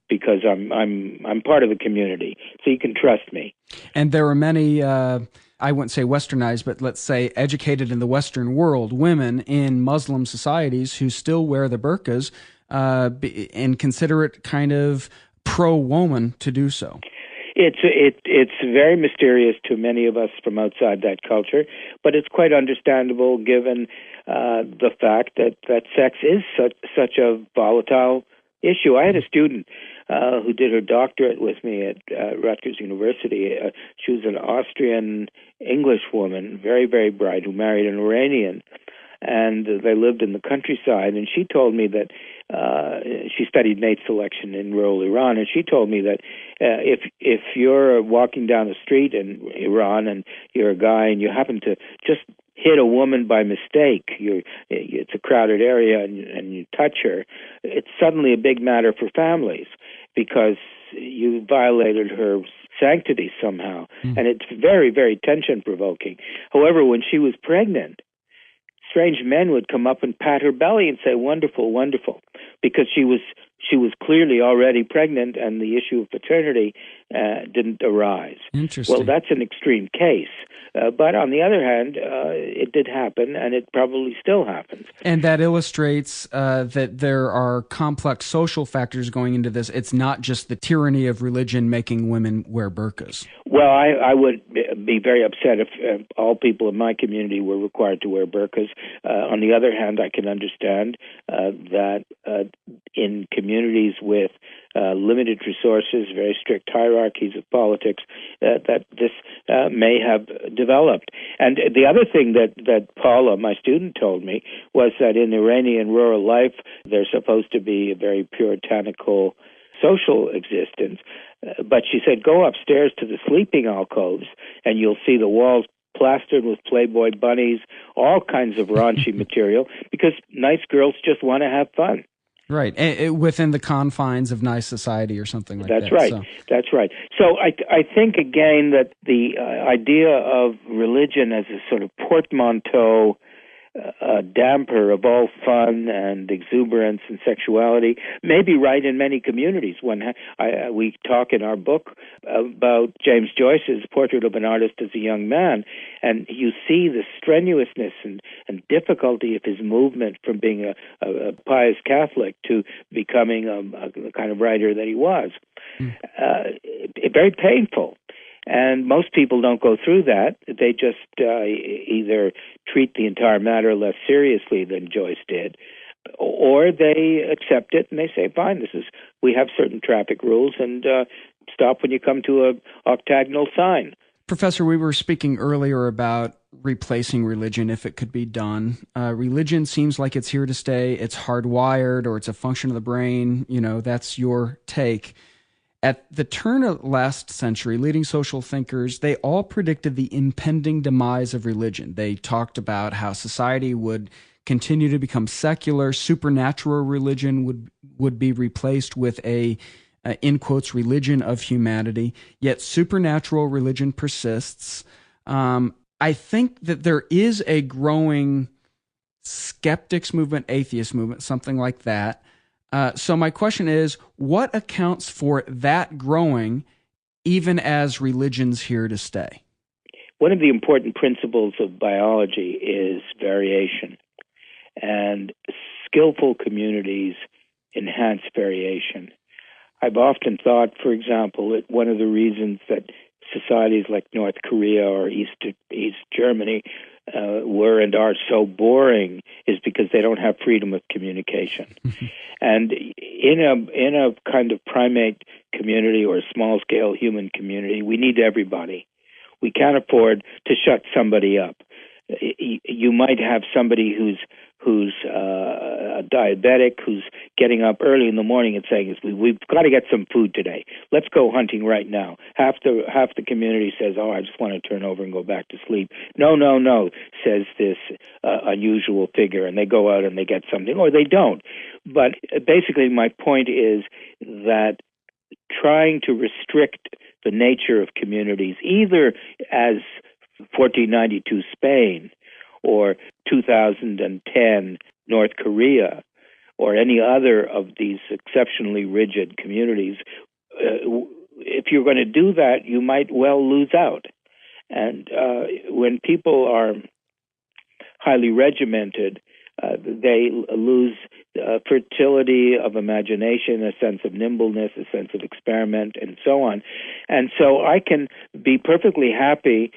Because I'm part of the community, so you can trust me. And there are many, I wouldn't say westernized, but let's say educated in the Western world, women in Muslim societies who still wear the burqas and consider it kind of pro-woman to do so. It's very mysterious to many of us from outside that culture, but it's quite understandable given the fact that sex is such a volatile issue. I had a student who did her doctorate with me at Rutgers University. She was an Austrian English woman, very, very bright, who married an Iranian, and they lived in the countryside. And she told me that she studied mate selection in rural Iran, and she told me that if you're walking down the street in Iran and you're a guy and you happen to just hit a woman by mistake, it's a crowded area, and you touch her, it's suddenly a big matter for families because you violated her sanctity somehow, and it's very, very tension-provoking. However, when she was pregnant, strange men would come up and pat her belly and say, wonderful, wonderful, because she was clearly already pregnant and the issue of paternity didn't arise. Interesting. Well, that's an extreme case. But on the other hand, it did happen, and it probably still happens. And that illustrates that there are complex social factors going into this. It's not just the tyranny of religion making women wear burqas. Well, I would be very upset if all people in my community were required to wear burqas. On the other hand, I can understand that in communities with limited resources, very strict hierarchies of politics, that this may have developed. And the other thing that Paula, my student, told me was that in Iranian rural life, there's supposed to be a very puritanical social existence. But she said, go upstairs to the sleeping alcoves and you'll see the walls plastered with Playboy bunnies, all kinds of raunchy material, because nice girls just want to have fun. Right, within the confines of nice society or something like that. That's right. So. That's right. So I think, again, that the idea of religion as a sort of portmanteau damper of all fun and exuberance and sexuality may be right in many communities. When we talk in our book about James Joyce's Portrait of an Artist as a Young Man, and you see the strenuousness and difficulty of his movement from being a pious Catholic to becoming a kind of writer that he was. Very painful. And most people don't go through that. They just either treat the entire matter less seriously than Joyce did, or they accept it and they say, fine, we have certain traffic rules, and stop when you come to a octagonal sign. Professor, we were speaking earlier about replacing religion if it could be done. Religion seems like it's here to stay. It's hardwired, or it's a function of the brain. That's your take. At the turn of last century, leading social thinkers, they all predicted the impending demise of religion. They talked about how society would continue to become secular, supernatural religion would be replaced with a in quotes, religion of humanity, yet supernatural religion persists. I think that there is a growing skeptics movement, atheist movement, something like that. So my question is, what accounts for that growing even as religion's here to stay? One of the important principles of biology is variation. And skillful communities enhance variation. I've often thought, for example, that one of the reasons that societies like North Korea or East Germany were and are so boring is because they don't have freedom of communication. And in a kind of primate community or a small-scale human community, we need everybody. We can't afford to shut somebody up. You might have somebody who's a diabetic, who's getting up early in the morning and saying, "We've got to get some food today. Let's go hunting right now." Half the community says, "Oh, I just want to turn over and go back to sleep." No, says this unusual figure, and they go out and they get something, or they don't. But basically, my point is that trying to restrict the nature of communities, either as 1492 Spain or 2010 North Korea or any other of these exceptionally rigid communities, if you're going to do that, you might well lose out. And when people are highly regimented, they lose fertility of imagination, a sense of nimbleness, a sense of experiment, and so on. And so I can be perfectly happy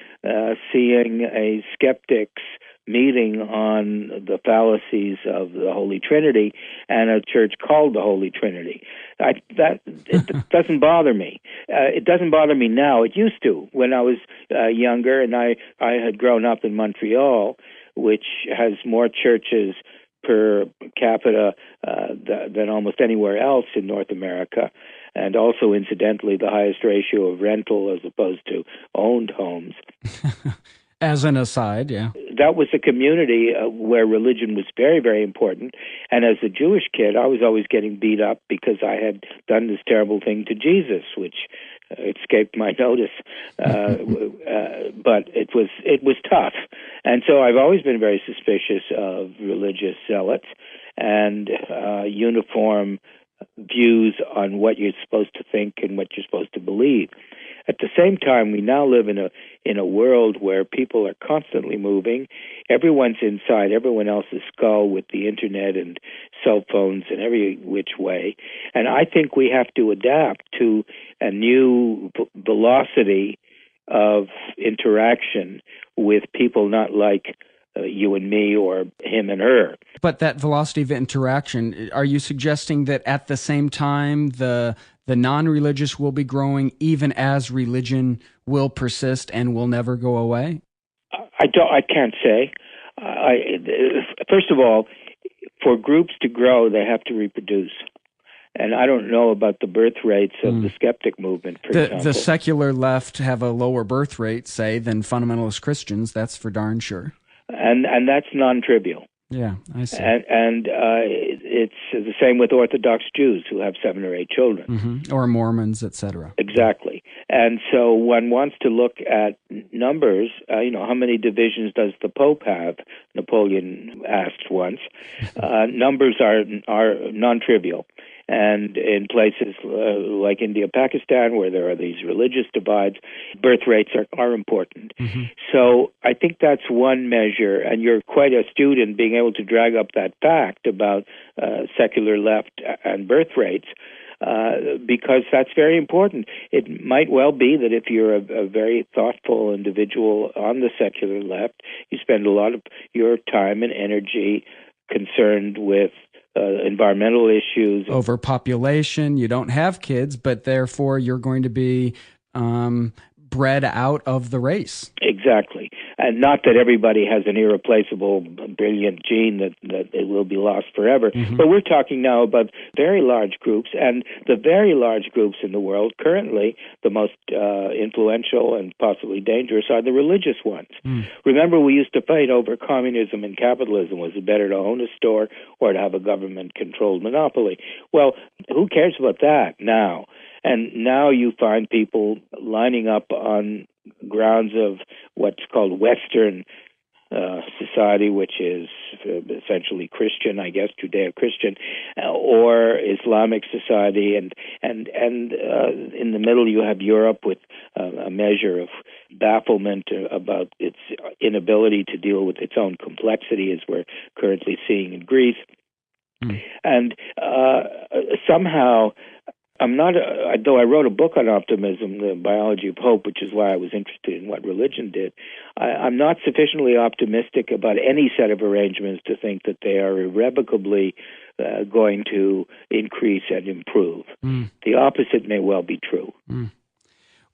seeing a skeptic's meeting on the fallacies of the Holy Trinity and a church called the Holy Trinity. It doesn't bother me. It doesn't bother me now. It used to when I was younger, and I had grown up in Montreal, which has more churches per capita than almost anywhere else in North America, and also, incidentally, the highest ratio of rental as opposed to owned homes. As an aside, yeah. That was a community where religion was very, very important. And as a Jewish kid, I was always getting beat up because I had done this terrible thing to Jesus, which escaped my notice. But it was tough. And so I've always been very suspicious of religious zealots and uniform views on what you're supposed to think and what you're supposed to believe. At the same time, we now live in a world where people are constantly moving. Everyone's inside everyone else's skull with the internet and cell phones and every which way. And I think we have to adapt to a new velocity of interaction with people not like you and me or him and her. But that velocity of interaction, are you suggesting that at the same time the non-religious will be growing even as religion will persist and will never go away? I can't say. First of all, for groups to grow, they have to reproduce. And I don't know about the birth rates of the skeptic movement, for example. The secular left have a lower birth rate, say, than fundamentalist Christians. That's for darn sure. And that's non-trivial. Yeah, I see. And it's the same with Orthodox Jews who have 7 or 8 children. Mm-hmm. Or Mormons, etc. Exactly. And so one wants to look at numbers. How many divisions does the Pope have? Napoleon asked once. Numbers are non-trivial. And in places like India, Pakistan, where there are these religious divides, birth rates are important. Mm-hmm. So I think that's one measure, and you're quite astute in being able to drag up that fact about secular left and birth rates, because that's very important. It might well be that if you're a very thoughtful individual on the secular left, you spend a lot of your time and energy concerned with environmental issues. Overpopulation, you don't have kids, but therefore you're going to be bred out of the race. Exactly. And not that everybody has an irreplaceable, brilliant gene that it will be lost forever. Mm-hmm. But we're talking now about very large groups, and the very large groups in the world currently, the most influential and possibly dangerous are the religious ones. Mm. Remember, we used to fight over communism and capitalism. Was it better to own a store or to have a government-controlled monopoly? Well, who cares about that now? And now you find people lining up on grounds of what's called Western society, which is essentially Christian, I guess, Judeo-Christian, or Islamic society, and in the middle you have Europe with a measure of bafflement about its inability to deal with its own complexity, as we're currently seeing in Greece. And somehow, I'm not, though I wrote a book on optimism, The Biology of Hope, which is why I was interested in what religion did, I'm not sufficiently optimistic about any set of arrangements to think that they are irrevocably going to increase and improve. The opposite may well be true.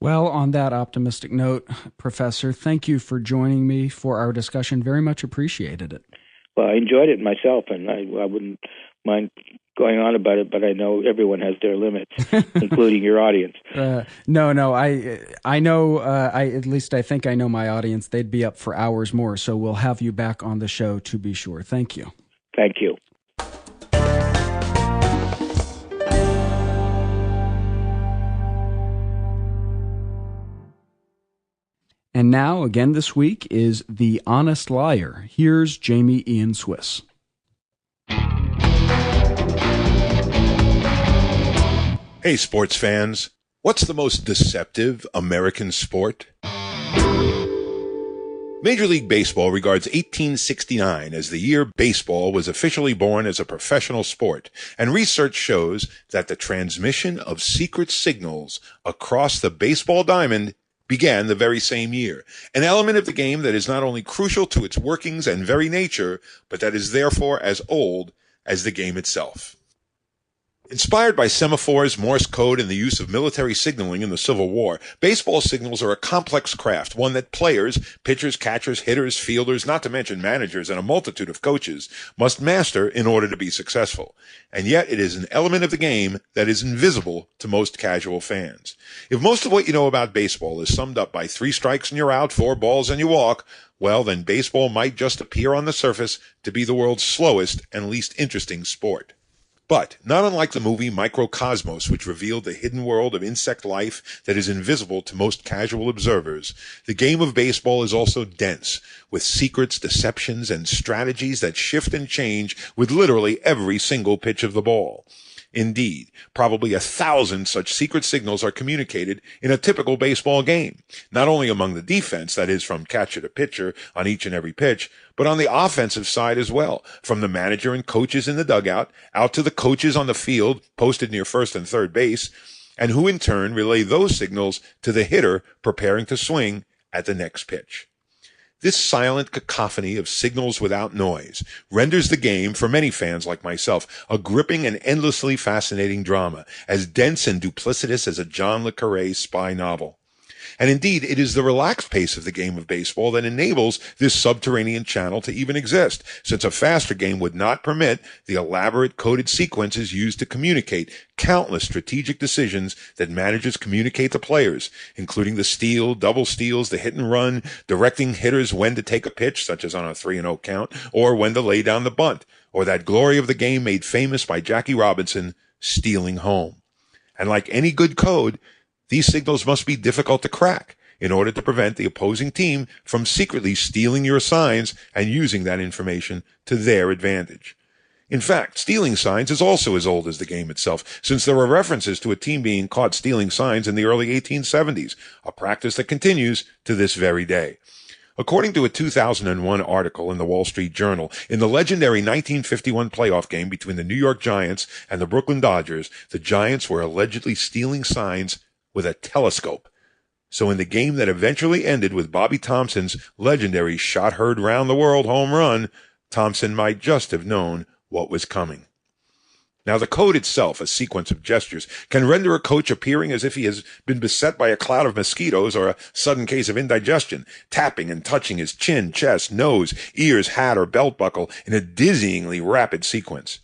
Well, on that optimistic note, Professor, thank you for joining me for our discussion. Very much appreciated it. Well, I enjoyed it myself, and I wouldn't mind going on about it, but I know everyone has their limits, including your audience. No, I know, at least I think I know my audience. They'd be up for hours more, so we'll have you back on the show to be sure. Thank you. Thank you. And now, again this week, is The Honest Liar. Here's Jamie Ian Swiss. Hey, sports fans. What's the most deceptive American sport? Major League Baseball regards 1869 as the year baseball was officially born as a professional sport, and research shows that the transmission of secret signals across the baseball diamond began the very same year, an element of the game that is not only crucial to its workings and very nature, but that is therefore as old as the game itself. Inspired by semaphores, Morse code, and the use of military signaling in the Civil War, baseball signals are a complex craft, one that players, pitchers, catchers, hitters, fielders, not to mention managers and a multitude of coaches, must master in order to be successful. And yet it is an element of the game that is invisible to most casual fans. If most of what you know about baseball is summed up by 3 strikes and you're out, 4 balls and you walk, well, then baseball might just appear on the surface to be the world's slowest and least interesting sport. But, not unlike the movie Microcosmos, which revealed the hidden world of insect life that is invisible to most casual observers, the game of baseball is also dense, with secrets, deceptions, and strategies that shift and change with literally every single pitch of the ball. Indeed, probably 1,000 such secret signals are communicated in a typical baseball game, not only among the defense, that is, from catcher to pitcher on each and every pitch, but on the offensive side as well, from the manager and coaches in the dugout, out to the coaches on the field posted near first and third base, and who in turn relay those signals to the hitter preparing to swing at the next pitch. This silent cacophony of signals without noise renders the game, for many fans like myself, a gripping and endlessly fascinating drama, as dense and duplicitous as a John le Carré spy novel. And indeed, it is the relaxed pace of the game of baseball that enables this subterranean channel to even exist, since a faster game would not permit the elaborate coded sequences used to communicate countless strategic decisions that managers communicate to players, including the steal, double steals, the hit and run, directing hitters when to take a pitch, such as on a 3-0 count, or when to lay down the bunt, or that glory of the game made famous by Jackie Robinson, stealing home. And like any good code, these signals must be difficult to crack in order to prevent the opposing team from secretly stealing your signs and using that information to their advantage. In fact, stealing signs is also as old as the game itself, since there are references to a team being caught stealing signs in the early 1870s, a practice that continues to this very day. According to a 2001 article in the Wall Street Journal, in the legendary 1951 playoff game between the New York Giants and the Brooklyn Dodgers, the Giants were allegedly stealing signs with a telescope. So in the game that eventually ended with Bobby Thompson's legendary shot heard round the world home run, Thompson might just have known what was coming. Now, the code itself, a sequence of gestures, can render a coach appearing as if he has been beset by a cloud of mosquitoes or a sudden case of indigestion, tapping and touching his chin, chest, nose, ears, hat, or belt buckle in a dizzyingly rapid sequence.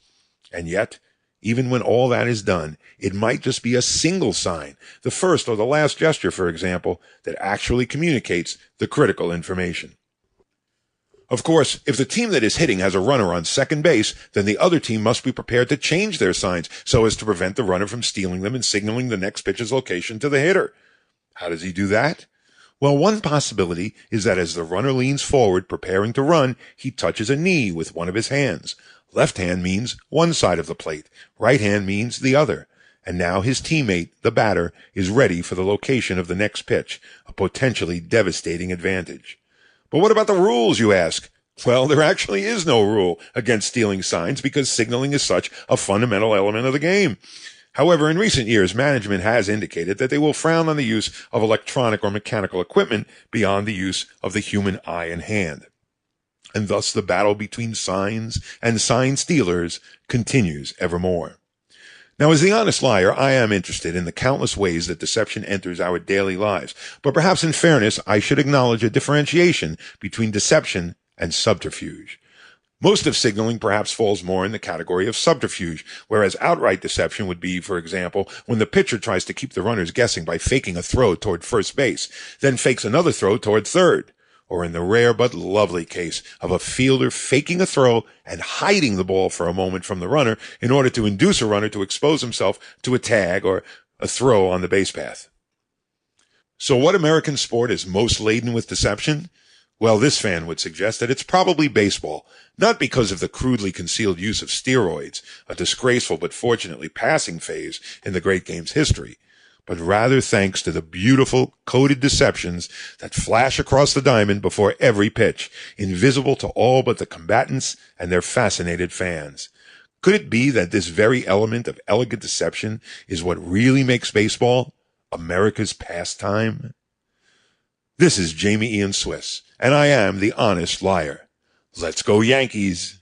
And yet, even when all that is done, it might just be a single sign, the first or the last gesture, for example, that actually communicates the critical information. Of course, if the team that is hitting has a runner on second base, then the other team must be prepared to change their signs so as to prevent the runner from stealing them and signaling the next pitch's location to the hitter. How does he do that? Well, one possibility is that as the runner leans forward preparing to run, he touches a knee with one of his hands. Left hand means one side of the plate. Right hand means the other. And now his teammate, the batter, is ready for the location of the next pitch, a potentially devastating advantage. But what about the rules, you ask? Well, there actually is no rule against stealing signs because signaling is such a fundamental element of the game. However, in recent years, management has indicated that they will frown on the use of electronic or mechanical equipment beyond the use of the human eye and hand. And thus the battle between signs and sign stealers continues evermore. Now, as the honest liar, I am interested in the countless ways that deception enters our daily lives. But perhaps in fairness, I should acknowledge a differentiation between deception and subterfuge. Most of signaling perhaps falls more in the category of subterfuge, whereas outright deception would be, for example, when the pitcher tries to keep the runners guessing by faking a throw toward first base, then fakes another throw toward third. Or in the rare but lovely case of a fielder faking a throw and hiding the ball for a moment from the runner in order to induce a runner to expose himself to a tag or a throw on the base path. So what American sport is most laden with deception? Well, this fan would suggest that it's probably baseball, not because of the crudely concealed use of steroids, a disgraceful but fortunately passing phase in the great game's history, but rather thanks to the beautiful coded deceptions that flash across the diamond before every pitch, invisible to all but the combatants and their fascinated fans. Could it be that this very element of elegant deception is what really makes baseball America's pastime? This is Jamie Ian Swiss, and I am the honest liar. Let's go Yankees!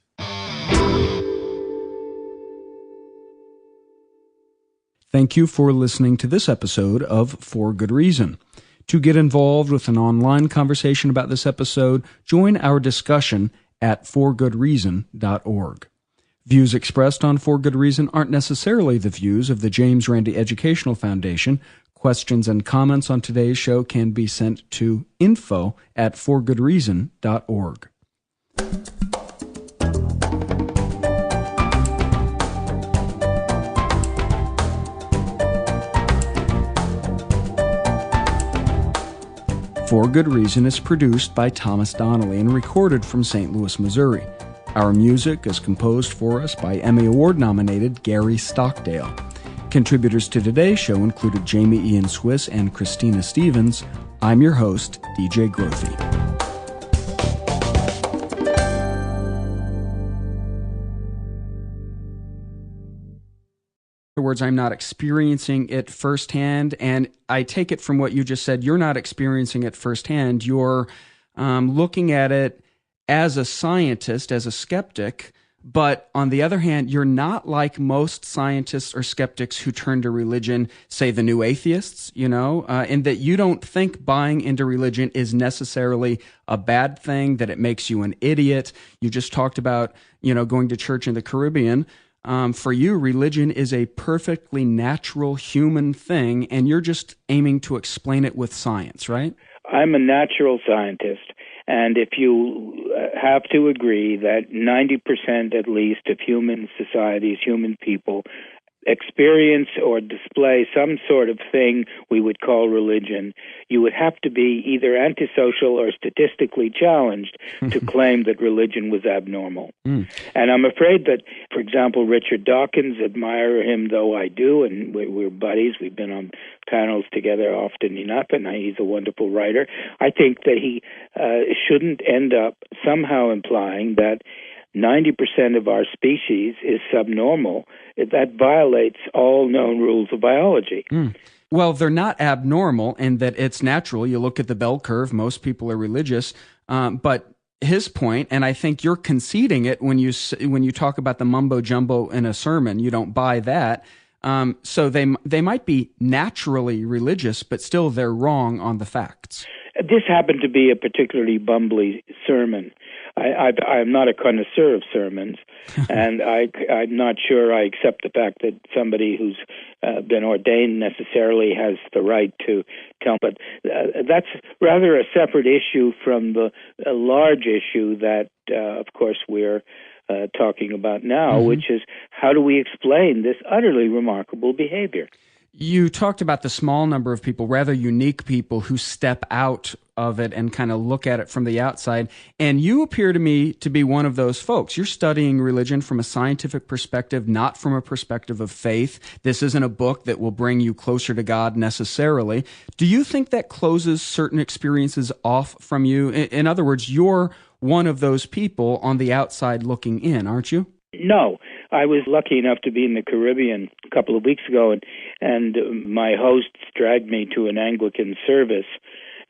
Thank you for listening to this episode of For Good Reason. To get involved with an online conversation about this episode, join our discussion at forgoodreason.org. Views expressed on For Good Reason aren't necessarily the views of the James Randi Educational Foundation. Questions and comments on today's show can be sent to info@forgoodreason.org. For Good Reason is produced by Thomas Donnelly and recorded from St. Louis, Missouri. Our music is composed for us by Emmy Award-nominated Gary Stockdale. Contributors to today's show included Jamie Ian Swiss and Christina Stevens. I'm your host, DJ Grothy. In other words, I'm not experiencing it firsthand, and I take it from what you just said, you're not experiencing it firsthand. You're looking at it as a scientist, as a skeptic, but on the other hand, you're not like most scientists or skeptics who turn to religion, say the new atheists, in that you don't think buying into religion is necessarily a bad thing, that it makes you an idiot. You just talked about, going to church in the Caribbean. For you, religion is a perfectly natural human thing, and you're just aiming to explain it with science, right? I'm a natural scientist. And if you have to agree that 90% at least of human societies, human people, experience or display some sort of thing we would call religion, you would have to be either antisocial or statistically challenged to claim that religion was abnormal. And I'm afraid that, for example, Richard Dawkins, admire him though I do, and we're buddies, we've been on panels together often enough, and he's a wonderful writer. I think that he shouldn't end up somehow implying that 90% of our species is subnormal. That violates all known rules of biology. Well, they're not abnormal in that it's natural. You look at the bell curve, most people are religious, but his point, and I think you're conceding it when you talk about the mumbo-jumbo in a sermon, you don't buy that. So they might be naturally religious, but still they're wrong on the facts. This happened to be a particularly bumbly sermon. I'm not a connoisseur of sermons, and I'm not sure I accept the fact that somebody who's been ordained necessarily has the right to tell. But that's rather a separate issue from the large issue that, of course, we're talking about now, which is how do we explain this utterly remarkable behavior? You talked about the small number of people, rather unique people who step out of it and kind of look at it from the outside. And you appear to me to be one of those folks. You're studying religion from a scientific perspective, not from a perspective of faith. This isn't a book that will bring you closer to God necessarily. Do you think that closes certain experiences off from you? In other words, you're one of those people on the outside looking in, aren't you? No. I was lucky enough to be in the Caribbean a couple of weeks ago, and my hosts dragged me to an Anglican service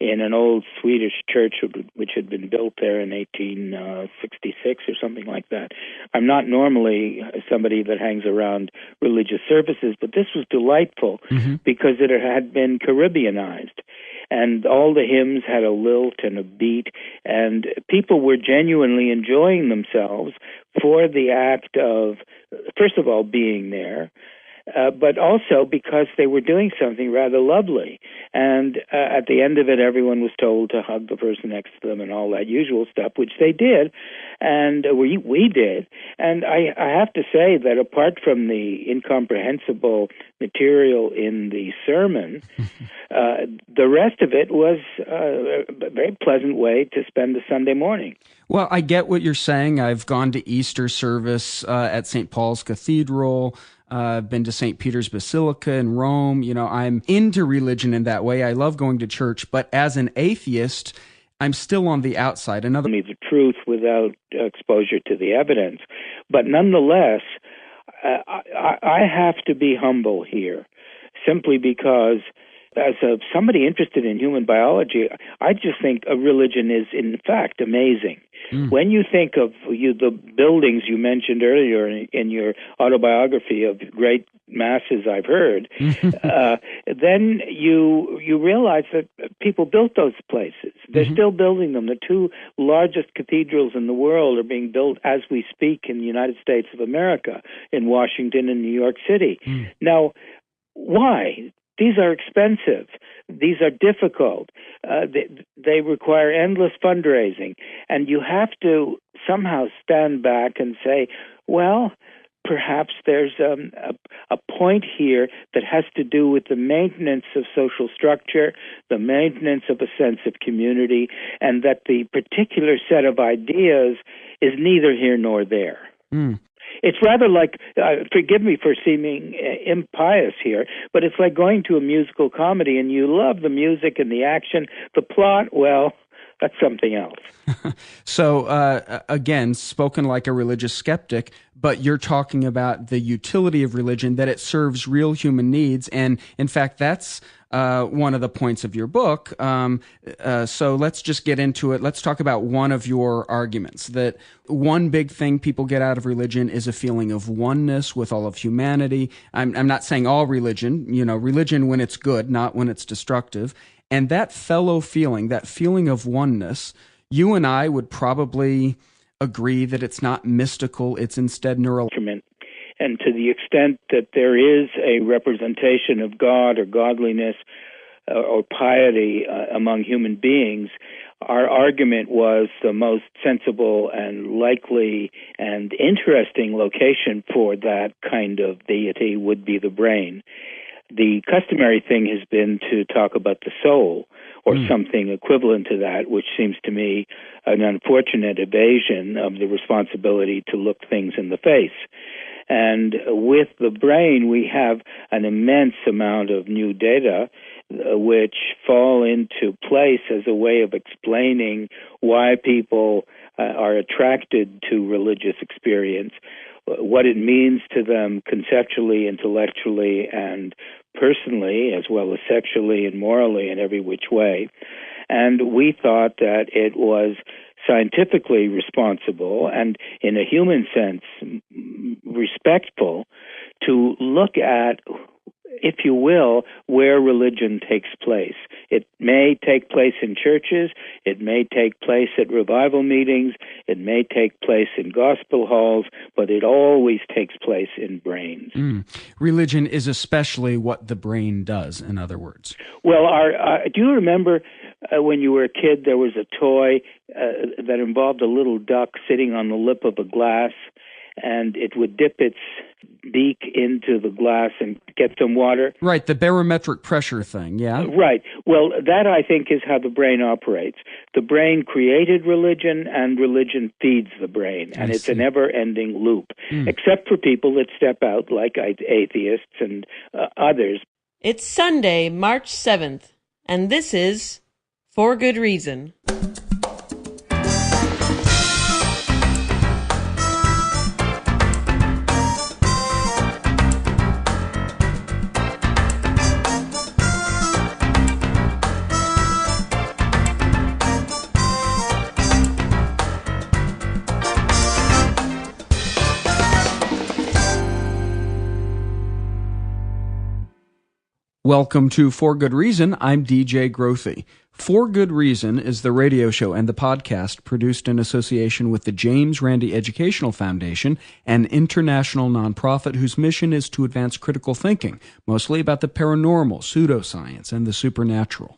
in an old Swedish church which had been built there in 1866 or something like that. I'm not normally somebody that hangs around religious services, but this was delightful because it had been Caribbeanized. And all the hymns had a lilt and a beat, and people were genuinely enjoying themselves for the act of, first of all, being there, but also because they were doing something rather lovely. And at the end of it, everyone was told to hug the person next to them and all that usual stuff, which they did, and we did. And I have to say that apart from the incomprehensible material in the sermon, the rest of it was a very pleasant way to spend the Sunday morning. Well, I get what you're saying. I've gone to Easter service at St. Paul's Cathedral. I've been to St. Peter's Basilica in Rome. You know, I'm into religion in that way. I love going to church, but as an atheist, I'm still on the outside. Another me the truth without exposure to the evidence. But nonetheless, I have to be humble here, simply because as somebody interested in human biology, I just think a religion is, in fact, amazing. When you think of the buildings you mentioned earlier in your autobiography of great masses I've heard, then you realize that people built those places. They're still building them. The two largest cathedrals in the world are being built as we speak in the United States of America, in Washington and New York City. Now, why? These are expensive. These are difficult. They require endless fundraising. And you have to somehow stand back and say, well, perhaps there's a point here that has to do with the maintenance of social structure, the maintenance of a sense of community, and that the particular set of ideas is neither here nor there. It's rather like, forgive me for seeming impious here, but it's like going to a musical comedy and you love the music and the action. The plot, well, that's something else. So, again, spoken like a religious skeptic, but you're talking about the utility of religion, that it serves real human needs. And in fact, that's one of the points of your book. So let's just get into it. Let's talk about one of your arguments, that one big thing people get out of religion is a feeling of oneness with all of humanity. I'm not saying all religion, religion when it's good, not when it's destructive. And that fellow feeling, that feeling of oneness, you and I would probably agree that it's not mystical, it's instead neurological. And to the extent that there is a representation of God or godliness or piety among human beings, our argument was the most sensible and likely and interesting location for that kind of deity would be the brain. The customary thing has been to talk about the soul or something equivalent to that, which seems to me an unfortunate evasion of the responsibility to look things in the face. And with the brain, we have an immense amount of new data which fall into place as a way of explaining why people are attracted to religious experience, what it means to them conceptually, intellectually, and personally, as well as sexually and morally in every which way. And we thought that it was scientifically responsible and, in a human sense, respectful to look at, if you will, where religion takes place. It may take place in churches, it may take place at revival meetings, it may take place in gospel halls, but it always takes place in brains. Religion is especially what the brain does, in other words. Well, do you remember when you were a kid, there was a toy that involved a little duck sitting on the lip of a glass, and it would dip its beak into the glass and get some water? Right, the barometric pressure thing, yeah? Right. Well, that, I think, is how the brain operates. The brain created religion, and religion feeds the brain, and it's a never-ending loop, except for people that step out, like atheists and others. It's Sunday, March 7th, and this is For Good Reason. Welcome to For Good Reason. I'm DJ Grothy. For Good Reason is the radio show and the podcast produced in association with the James Randi Educational Foundation, an international nonprofit whose mission is to advance critical thinking, mostly about the paranormal, pseudoscience, and the supernatural.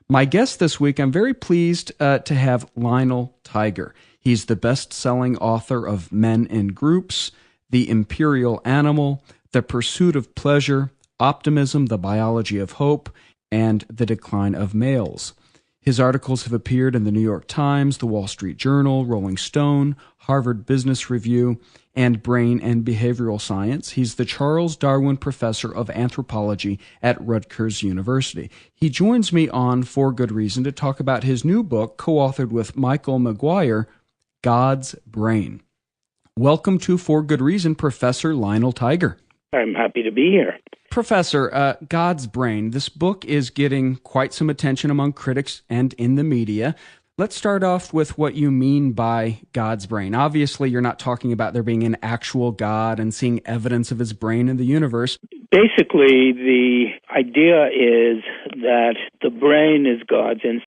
My guest this week, I'm very pleased to have Lionel Tiger. He's the best-selling author of Men in Groups, The Imperial Animal, The Pursuit of Pleasure, Optimism, The Biology of Hope, and The Decline of Males. His articles have appeared in the New York Times, the Wall Street Journal, Rolling Stone, Harvard Business Review, and Brain and Behavioral Science. He's the Charles Darwin Professor of Anthropology at Rutgers University. He joins me on For Good Reason to talk about his new book, co-authored with Michael McGuire, God's Brain. Welcome to For Good Reason, Professor Lionel Tiger. I'm happy to be here. Professor, God's Brain, this book is getting quite some attention among critics and in the media. Let's start off with what you mean by God's brain. Obviously, you're not talking about there being an actual God and seeing evidence of his brain in the universe. Basically, the idea is that the brain is God's